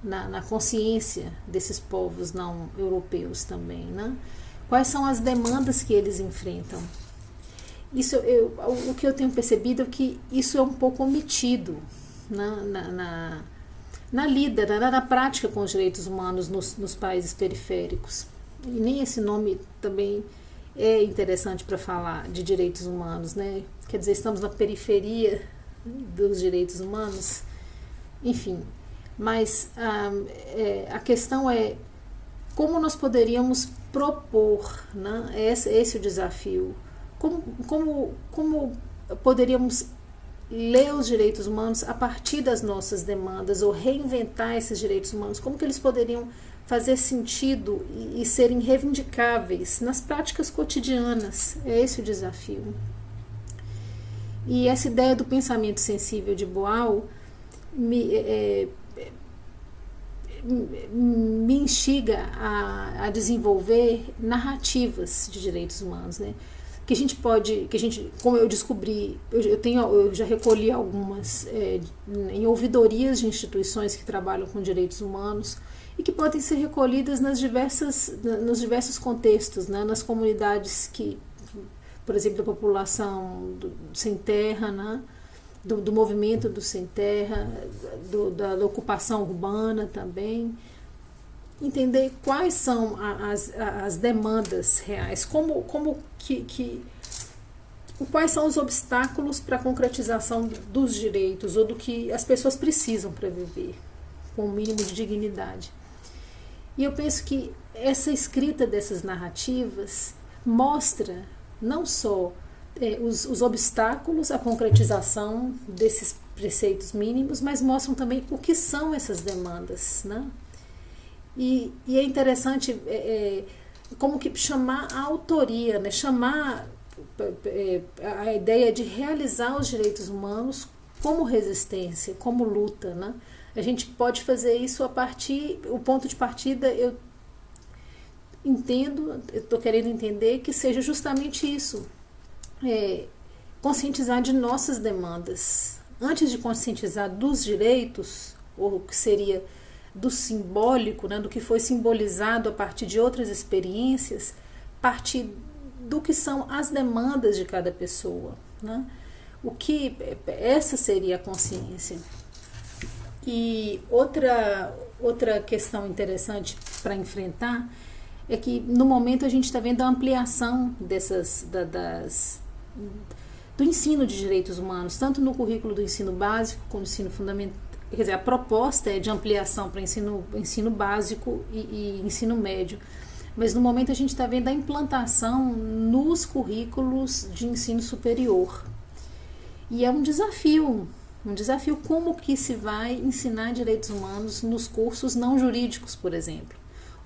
na consciência desses povos não europeus também, né? Quais são as demandas que eles enfrentam? O que eu tenho percebido é que isso é um pouco omitido na lida, na prática com os direitos humanos nos países periféricos. E nem esse nome também é interessante para falar de direitos humanos, né? Quer dizer, estamos na periferia dos direitos humanos, enfim. Mas a questão é como nós poderíamos propor, né? Esse é o desafio. Como poderíamos ler os direitos humanos a partir das nossas demandas ou reinventar esses direitos humanos? Como que eles poderiam fazer sentido e serem reivindicáveis nas práticas cotidianas? É esse o desafio. E essa ideia do pensamento sensível de Boal me instiga a desenvolver narrativas de direitos humanos, né? Como eu descobri, eu já recolhi algumas em ouvidorias de instituições que trabalham com direitos humanos e que podem ser recolhidas nos diversos contextos, né? Nas comunidades por exemplo, da população sem terra, né? Do movimento do sem terra, da ocupação urbana também. Entender quais são as demandas reais, quais são os obstáculos para a concretização dos direitos ou do que as pessoas precisam para viver com o mínimo de dignidade. E eu penso que essa escrita dessas narrativas mostra não só os obstáculos à concretização desses preceitos mínimos, mas mostram também o que são essas demandas, né? E é interessante como que chamar a autoria, né? Chamar a ideia de realizar os direitos humanos como resistência, como luta, né? A gente pode fazer isso o ponto de partida, eu estou querendo entender que seja justamente isso, conscientizar de nossas demandas. Antes de conscientizar dos direitos, ou o que seria do simbólico, né, do que foi simbolizado a partir de outras experiências, partir do que são as demandas de cada pessoa, né? Essa seria a consciência. E outra questão interessante para enfrentar é que no momento a gente está vendo a ampliação do ensino de direitos humanos, tanto no currículo do ensino básico como no ensino fundamental. Quer dizer, a proposta é de ampliação para ensino básico e ensino médio, mas no momento a gente está vendo a implantação nos currículos de ensino superior. E é um desafio como que se vai ensinar direitos humanos nos cursos não jurídicos, por exemplo.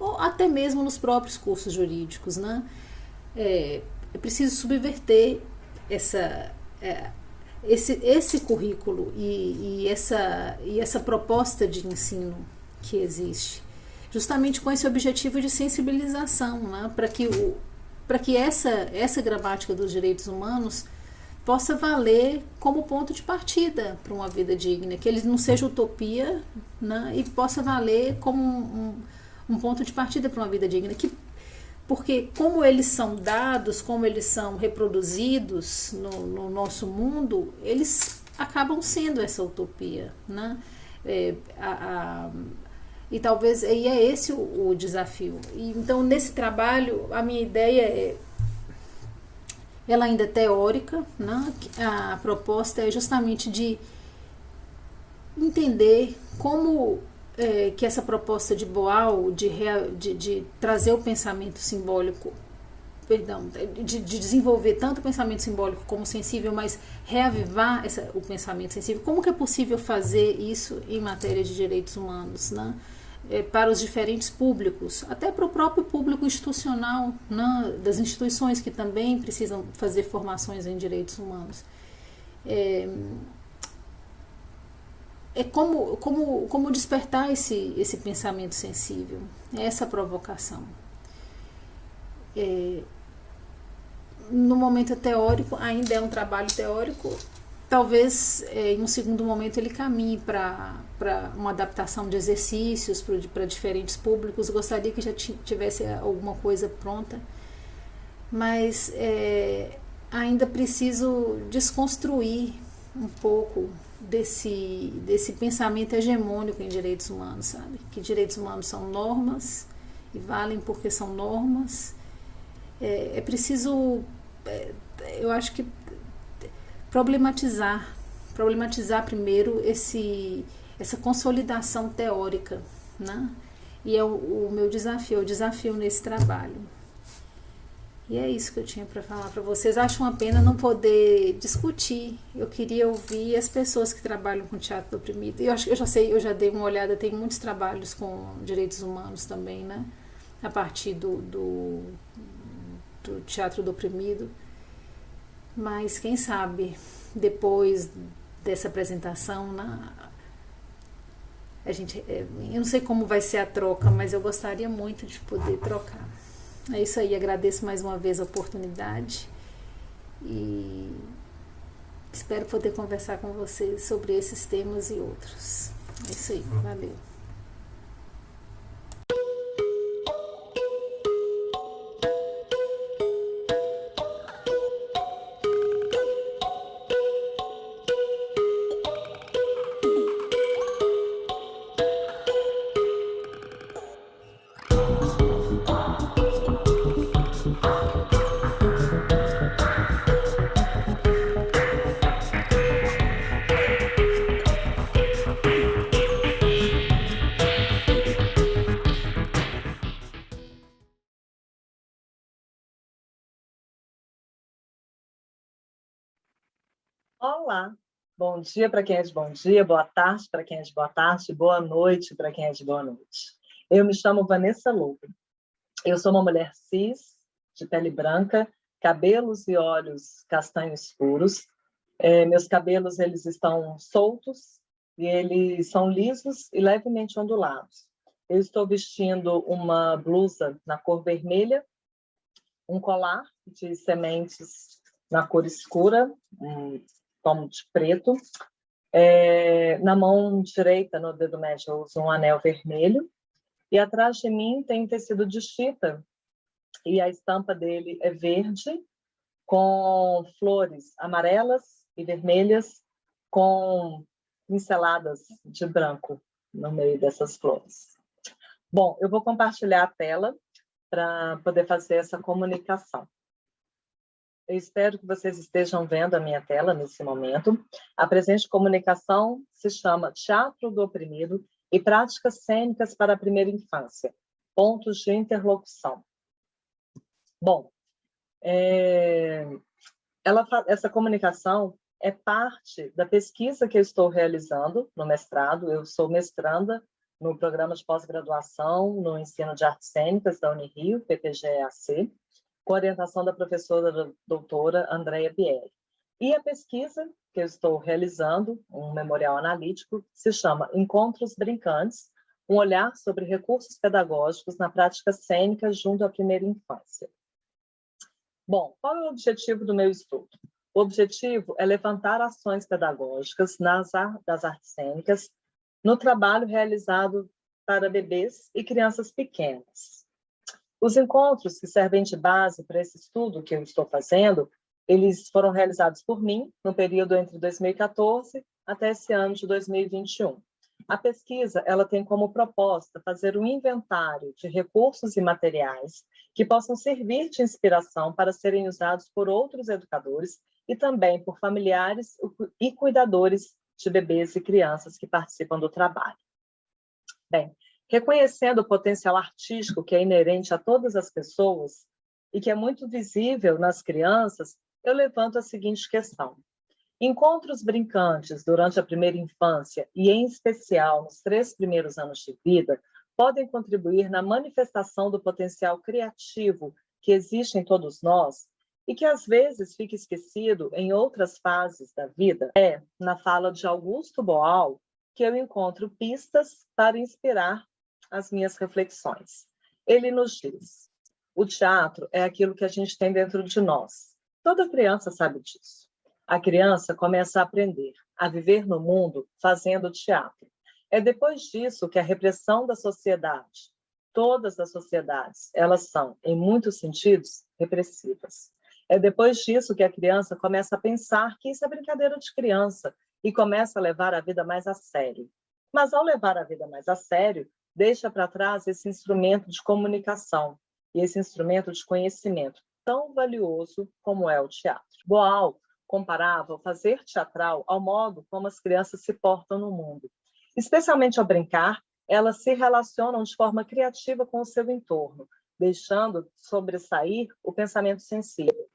ou até mesmo nos próprios cursos jurídicos, né? É preciso subverter esse currículo e essa proposta de ensino que existe, justamente com esse objetivo de sensibilização, né? Para que essa gramática dos direitos humanos possa valer como ponto de partida para uma vida digna, que ele não seja utopia, né? E possa valer como um ponto de partida para uma vida digna, porque como eles são dados, como eles são reproduzidos no nosso mundo, eles acabam sendo essa utopia, né? E talvez é esse o desafio. Então, nesse trabalho, a minha ideia ela ainda é teórica, né? A proposta é justamente de entender como que essa proposta de Boal, de trazer o pensamento simbólico, de desenvolver tanto o pensamento simbólico como sensível, mas reavivar o pensamento sensível, como que é possível fazer isso em matéria de direitos humanos, né? Para os diferentes públicos, até para o próprio público institucional, né? Das instituições que também precisam fazer formações em direitos humanos. Como despertar esse pensamento sensível, essa provocação. No momento teórico, ainda é um trabalho teórico, talvez em um segundo momento ele caminhe para uma adaptação de exercícios para diferentes públicos. Gostaria que já tivesse alguma coisa pronta, mas ainda preciso desconstruir um pouco desse pensamento hegemônico em direitos humanos, sabe? Que direitos humanos são normas e valem porque são normas. É preciso, eu acho que problematizar primeiro essa consolidação teórica, né? E é o meu desafio, o desafio nesse trabalho. E é isso que eu tinha para falar para vocês. Acho uma pena não poder discutir. Eu queria ouvir as pessoas que trabalham com teatro do oprimido. Eu acho que eu já dei uma olhada, tem muitos trabalhos com direitos humanos também, né? A partir do teatro do oprimido. Mas quem sabe, depois dessa apresentação, eu não sei como vai ser a troca, mas eu gostaria muito de poder trocar. É isso aí, agradeço mais uma vez a oportunidade e espero poder conversar com vocês sobre esses temas e outros. É isso aí, valeu. Olá, bom dia para quem é de bom dia, boa tarde para quem é de boa tarde, boa noite para quem é de boa noite. Eu me chamo Vanessa Lobo. Eu sou uma mulher cis, de pele branca, cabelos e olhos castanhos escuros. Meus cabelos eles estão soltos e eles são lisos e levemente ondulados. Eu estou vestindo uma blusa na cor vermelha, um colar de sementes na cor escura, tom de preto. Na mão direita, no dedo médio, eu uso um anel vermelho. E atrás de mim tem um tecido de chita. E a estampa dele é verde, com flores amarelas e vermelhas, com pinceladas de branco no meio dessas flores. Bom, eu vou compartilhar a tela para poder fazer essa comunicação. Eu espero que vocês estejam vendo a minha tela nesse momento. A presente comunicação se chama Teatro do Oprimido e Práticas Cênicas para a Primeira Infância. Pontos de interlocução. Bom, essa comunicação é parte da pesquisa que eu estou realizando no mestrado. Eu sou mestranda no programa de pós-graduação no ensino de artes cênicas da Unirio, PPG-EAC, com orientação da professora doutora Andréia Bieri. E a pesquisa que eu estou realizando, um memorial analítico, se chama Encontros Brincantes, um olhar sobre recursos pedagógicos na prática cênica junto à primeira infância. Bom, qual é o objetivo do meu estudo? O objetivo é levantar ações pedagógicas das artes cênicas no trabalho realizado para bebês e crianças pequenas. Os encontros que servem de base para esse estudo que eu estou fazendo, eles foram realizados por mim no período entre 2014 até esse ano de 2021. A pesquisa ela tem como proposta fazer um inventário de recursos e materiais que possam servir de inspiração para serem usados por outros educadores e também por familiares e cuidadores de bebês e crianças que participam do trabalho. Bem, reconhecendo o potencial artístico que é inerente a todas as pessoas e que é muito visível nas crianças, eu levanto a seguinte questão. Encontros brincantes durante a primeira infância e, em especial, nos 3 primeiros anos de vida, podem contribuir na manifestação do potencial criativo que existe em todos nós e que, às vezes, fica esquecido em outras fases da vida. É, na fala de Augusto Boal, que eu encontro pistas para inspirar as minhas reflexões. Ele nos diz, o teatro é aquilo que a gente tem dentro de nós. Toda criança sabe disso. A criança começa a aprender, a viver no mundo fazendo teatro. É depois disso que a repressão da sociedade, todas as sociedades, elas são, em muitos sentidos, repressivas. É depois disso que a criança começa a pensar que isso é brincadeira de criança e começa a levar a vida mais a sério. Mas ao levar a vida mais a sério, deixa para trás esse instrumento de comunicação e esse instrumento de conhecimento tão valioso como é o teatro. Boal comparava o fazer teatral ao modo como as crianças se portam no mundo. Especialmente ao brincar, elas se relacionam de forma criativa com o seu entorno, deixando sobressair o pensamento sensível.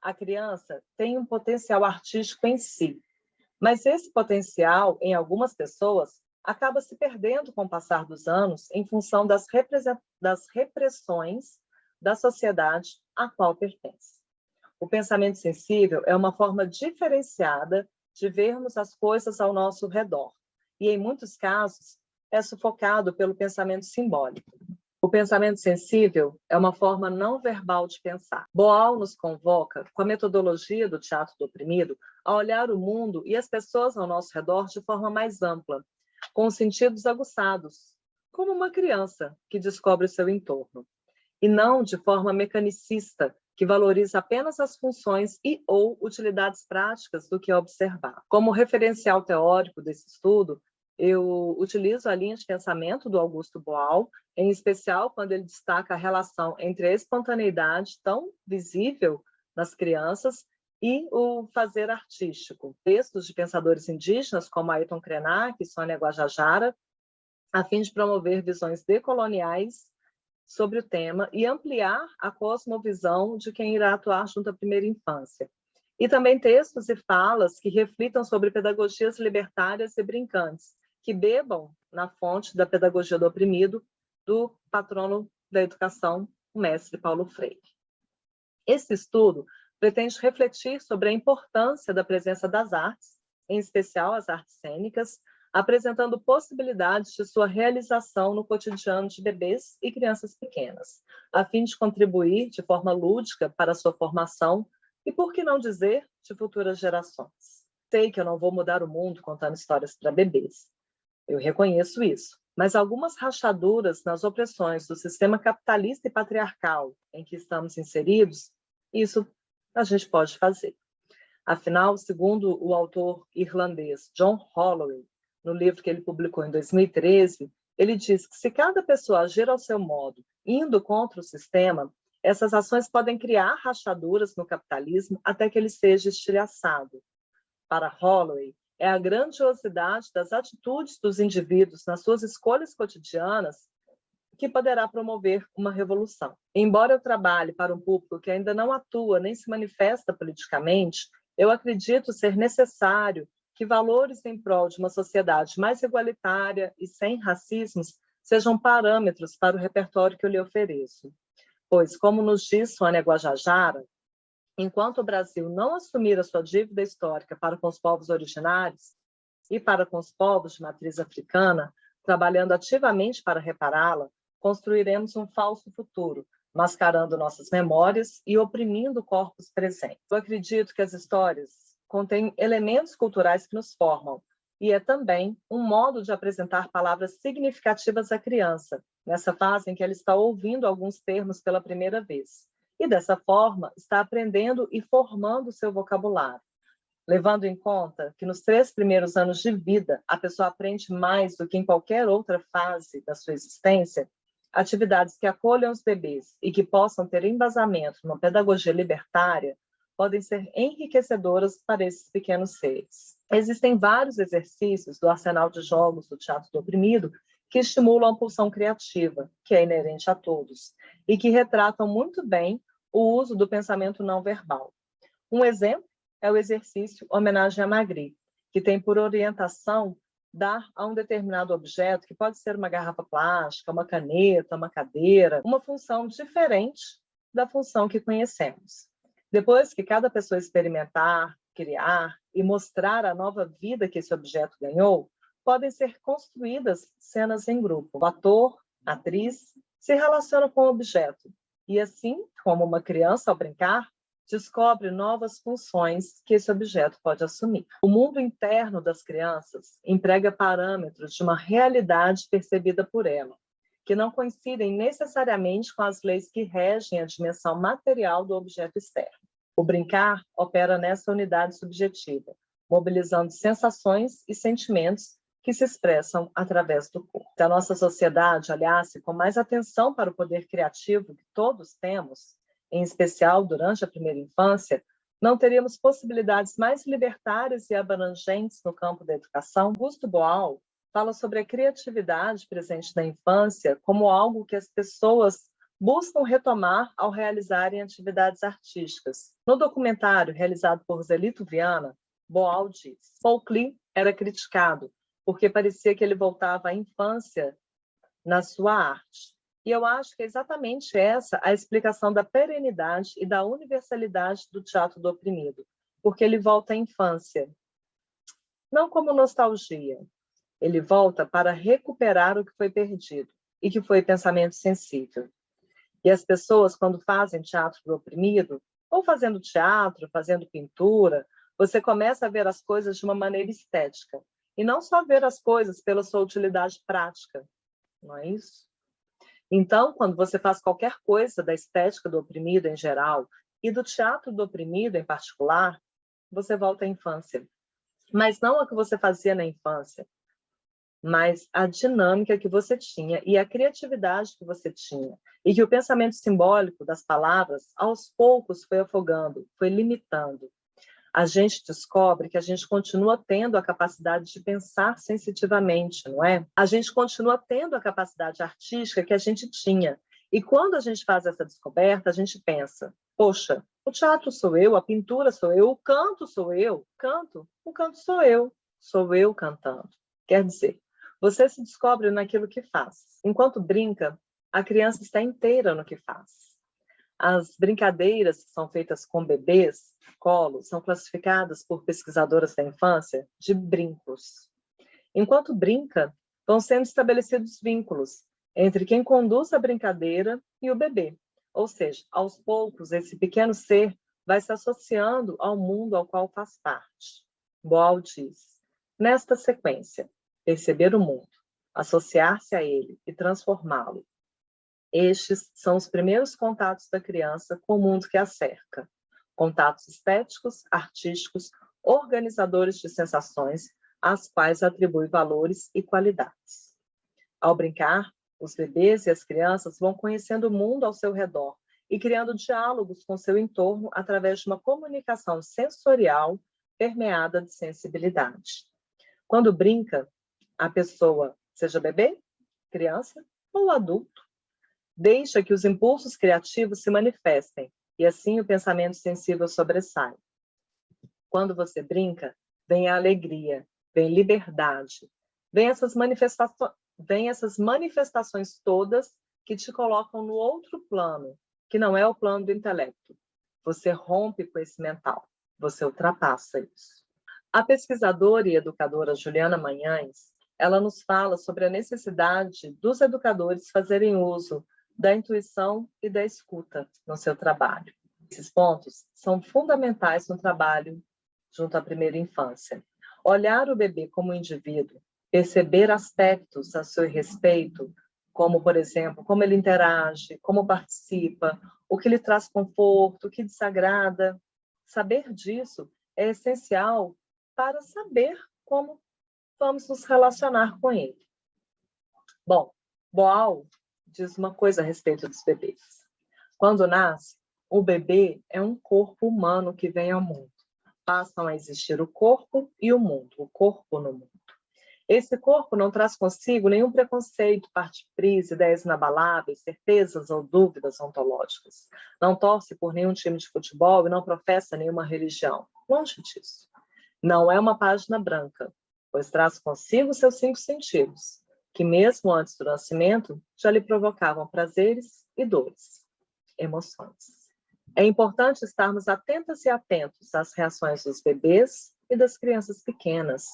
A criança tem um potencial artístico em si, mas esse potencial, em algumas pessoas, acaba se perdendo com o passar dos anos em função das repressões da sociedade à qual pertence. O pensamento sensível é uma forma diferenciada de vermos as coisas ao nosso redor e, em muitos casos, é sufocado pelo pensamento simbólico. O pensamento sensível é uma forma não verbal de pensar. Boal nos convoca, com a metodologia do teatro do oprimido, a olhar o mundo e as pessoas ao nosso redor de forma mais ampla, com os sentidos aguçados, como uma criança que descobre o seu entorno, e não de forma mecanicista, que valoriza apenas as funções e ou utilidades práticas do que observar. Como referencial teórico desse estudo, eu utilizo a linha de pensamento do Augusto Boal, em especial quando ele destaca a relação entre a espontaneidade tão visível nas crianças e o fazer artístico. Textos de pensadores indígenas como Ayrton Krenak e Sônia Guajajara, a fim de promover visões decoloniais sobre o tema e ampliar a cosmovisão de quem irá atuar junto à primeira infância. E também textos e falas que reflitam sobre pedagogias libertárias e brincantes, que bebam na fonte da pedagogia do oprimido, do patrono da educação, o mestre Paulo Freire. Esse estudo pretende refletir sobre a importância da presença das artes, em especial as artes cênicas, apresentando possibilidades de sua realização no cotidiano de bebês e crianças pequenas, a fim de contribuir de forma lúdica para a sua formação e, por que não dizer, de futuras gerações. Sei que eu não vou mudar o mundo contando histórias para bebês. Eu reconheço isso, mas algumas rachaduras nas opressões do sistema capitalista e patriarcal em que estamos inseridos, isso a gente pode fazer. Afinal, segundo o autor irlandês John Holloway, no livro que ele publicou em 2013, ele diz que se cada pessoa agir ao seu modo, indo contra o sistema, essas ações podem criar rachaduras no capitalismo até que ele seja estilhaçado. Para Holloway, é a grandiosidade das atitudes dos indivíduos nas suas escolhas cotidianas que poderá promover uma revolução. Embora eu trabalhe para um público que ainda não atua nem se manifesta politicamente, eu acredito ser necessário que valores em prol de uma sociedade mais igualitária e sem racismos sejam parâmetros para o repertório que eu lhe ofereço. Pois, como nos diz Sônia Guajajara, enquanto o Brasil não assumir a sua dívida histórica para com os povos originários e para com os povos de matriz africana, trabalhando ativamente para repará-la, construiremos um falso futuro, mascarando nossas memórias e oprimindo corpos presentes. Eu acredito que as histórias contêm elementos culturais que nos formam, e é também um modo de apresentar palavras significativas à criança, nessa fase em que ela está ouvindo alguns termos pela primeira vez. E, dessa forma, está aprendendo e formando seu vocabulário. Levando em conta que nos 3 primeiros anos de vida, a pessoa aprende mais do que em qualquer outra fase da sua existência, atividades que acolham os bebês e que possam ter embasamento numa pedagogia libertária podem ser enriquecedoras para esses pequenos seres. Existem vários exercícios do arsenal de jogos do Teatro do Oprimido que estimulam a pulsão criativa, que é inerente a todos, e que retratam muito bem o uso do pensamento não verbal. Um exemplo é o exercício Homenagem a Magritte, que tem por orientação dar a um determinado objeto, que pode ser uma garrafa plástica, uma caneta, uma cadeira, uma função diferente da função que conhecemos. Depois que cada pessoa experimentar, criar e mostrar a nova vida que esse objeto ganhou, podem ser construídas cenas em grupo. O ator, a atriz, se relaciona com o objeto e, assim como uma criança ao brincar, descobre novas funções que esse objeto pode assumir. O mundo interno das crianças emprega parâmetros de uma realidade percebida por ela, que não coincidem necessariamente com as leis que regem a dimensão material do objeto externo. O brincar opera nessa unidade subjetiva, mobilizando sensações e sentimentos que se expressam através do corpo. Se a nossa sociedade olhasse com mais atenção para o poder criativo que todos temos, em especial durante a primeira infância, não teríamos possibilidades mais libertárias e abrangentes no campo da educação. Augusto Boal fala sobre a criatividade presente na infância como algo que as pessoas buscam retomar ao realizarem atividades artísticas. No documentário realizado por Zelito Viana, Boal diz: Paul Klee era criticado porque parecia que ele voltava à infância na sua arte. E eu acho que é exatamente essa a explicação da perenidade e da universalidade do Teatro do Oprimido, porque ele volta à infância, não como nostalgia, ele volta para recuperar o que foi perdido e que foi pensamento sensível. E as pessoas, quando fazem Teatro do Oprimido, ou fazendo teatro, fazendo pintura, você começa a ver as coisas de uma maneira estética, e não só ver as coisas pela sua utilidade prática, não é isso? Então, quando você faz qualquer coisa da estética do oprimido em geral e do teatro do oprimido em particular, você volta à infância. Mas não a que você fazia na infância, mas a dinâmica que você tinha e a criatividade que você tinha. E que o pensamento simbólico das palavras, aos poucos, foi afogando, foi limitando. A gente descobre que a gente continua tendo a capacidade de pensar sensitivamente, não é? A gente continua tendo a capacidade artística que a gente tinha. E quando a gente faz essa descoberta, a gente pensa, poxa, o teatro sou eu, a pintura sou eu, o canto sou eu. O canto sou eu cantando. Quer dizer, você se descobre naquilo que faz. Enquanto brinca, a criança está inteira no que faz. As brincadeiras que são feitas com bebês, colo, são classificadas por pesquisadoras da infância de brincos. Enquanto brinca, vão sendo estabelecidos vínculos entre quem conduz a brincadeira e o bebê. Ou seja, aos poucos, esse pequeno ser vai se associando ao mundo ao qual faz parte. Boal diz, nesta sequência, perceber o mundo, associar-se a ele e transformá-lo. Estes são os primeiros contatos da criança com o mundo que a cerca. Contatos estéticos, artísticos, organizadores de sensações, às quais atribui valores e qualidades. Ao brincar, os bebês e as crianças vão conhecendo o mundo ao seu redor e criando diálogos com seu entorno através de uma comunicação sensorial permeada de sensibilidade. Quando brinca, a pessoa, seja bebê, criança ou adulto, deixa que os impulsos criativos se manifestem e assim o pensamento sensível sobressai. Quando você brinca, vem a alegria, vem liberdade, vem essas manifestações todas que te colocam no outro plano, que não é o plano do intelecto. Você rompe com esse mental, você ultrapassa isso. A pesquisadora e educadora Juliana Manhães, ela nos fala sobre a necessidade dos educadores fazerem uso da intuição e da escuta no seu trabalho. Esses pontos são fundamentais no trabalho junto à primeira infância. Olhar o bebê como indivíduo, perceber aspectos a seu respeito, como, por exemplo, como ele interage, como participa, o que lhe traz conforto, o que desagrada. Saber disso é essencial para saber como vamos nos relacionar com ele. Bom, Boal diz uma coisa a respeito dos bebês. Quando nasce, o bebê é um corpo humano que vem ao mundo. Passam a existir o corpo e o mundo, o corpo no mundo. Esse corpo não traz consigo nenhum preconceito, partipris, ideias inabaláveis, certezas ou dúvidas ontológicas. Não torce por nenhum time de futebol e não professa nenhuma religião. Longe disso. Não é uma página branca, pois traz consigo seus 5 sentidos, que mesmo antes do nascimento já lhe provocavam prazeres e dores, emoções. É importante estarmos atentas e atentos às reações dos bebês e das crianças pequenas.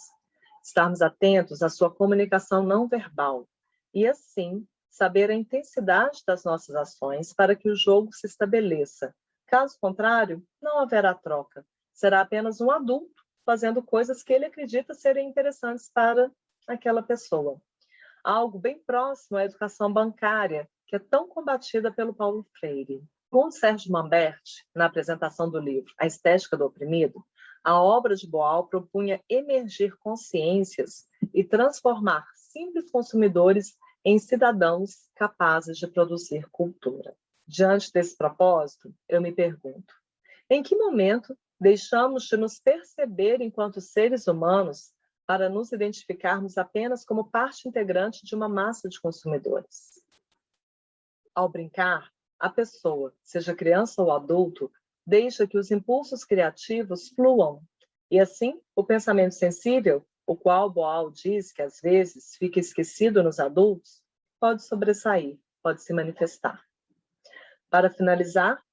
Estarmos atentos à sua comunicação não verbal e, assim, saber a intensidade das nossas ações para que o jogo se estabeleça. Caso contrário, não haverá troca. Será apenas um adulto fazendo coisas que ele acredita serem interessantes para aquela pessoa. Algo bem próximo à educação bancária, que é tão combatida pelo Paulo Freire. Com Sérgio Manberti, na apresentação do livro A Estética do Oprimido, a obra de Boal propunha emergir consciências e transformar simples consumidores em cidadãos capazes de produzir cultura. Diante desse propósito, eu me pergunto, em que momento deixamos de nos perceber enquanto seres humanos para nos identificarmos apenas como parte integrante de uma massa de consumidores? Ao brincar, a pessoa, seja criança ou adulto, deixa que os impulsos criativos fluam. E assim, o pensamento sensível, o qual Boal diz que às vezes fica esquecido nos adultos, pode sobressair, pode se manifestar. Para finalizar,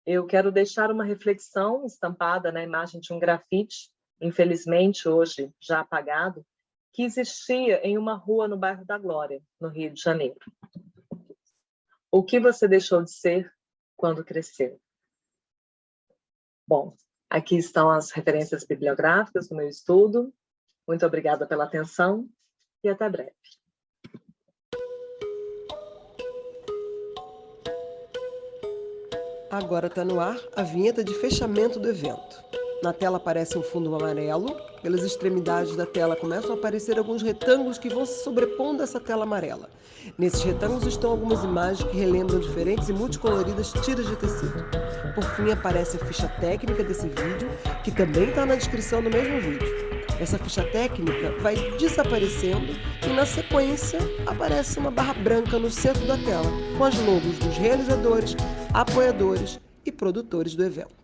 eu quero deixar uma reflexão estampada na imagem de um grafite, infelizmente hoje já apagado, que existia em uma rua no bairro da Glória, no Rio de Janeiro. O que você deixou de ser quando cresceu? Bom, aqui estão as referências bibliográficas do meu estudo. Muito obrigada pela atenção e até breve. Agora está no ar a vinheta de fechamento do evento. Na tela aparece um fundo amarelo, pelas extremidades da tela começam a aparecer alguns retângulos que vão se sobrepondo a essa tela amarela. Nesses retângulos estão algumas imagens que relembram diferentes e multicoloridas tiras de tecido. Por fim, aparece a ficha técnica desse vídeo, que também está na descrição do mesmo vídeo. Essa ficha técnica vai desaparecendo e, na sequência, aparece uma barra branca no centro da tela, com as logos dos realizadores, apoiadores e produtores do evento.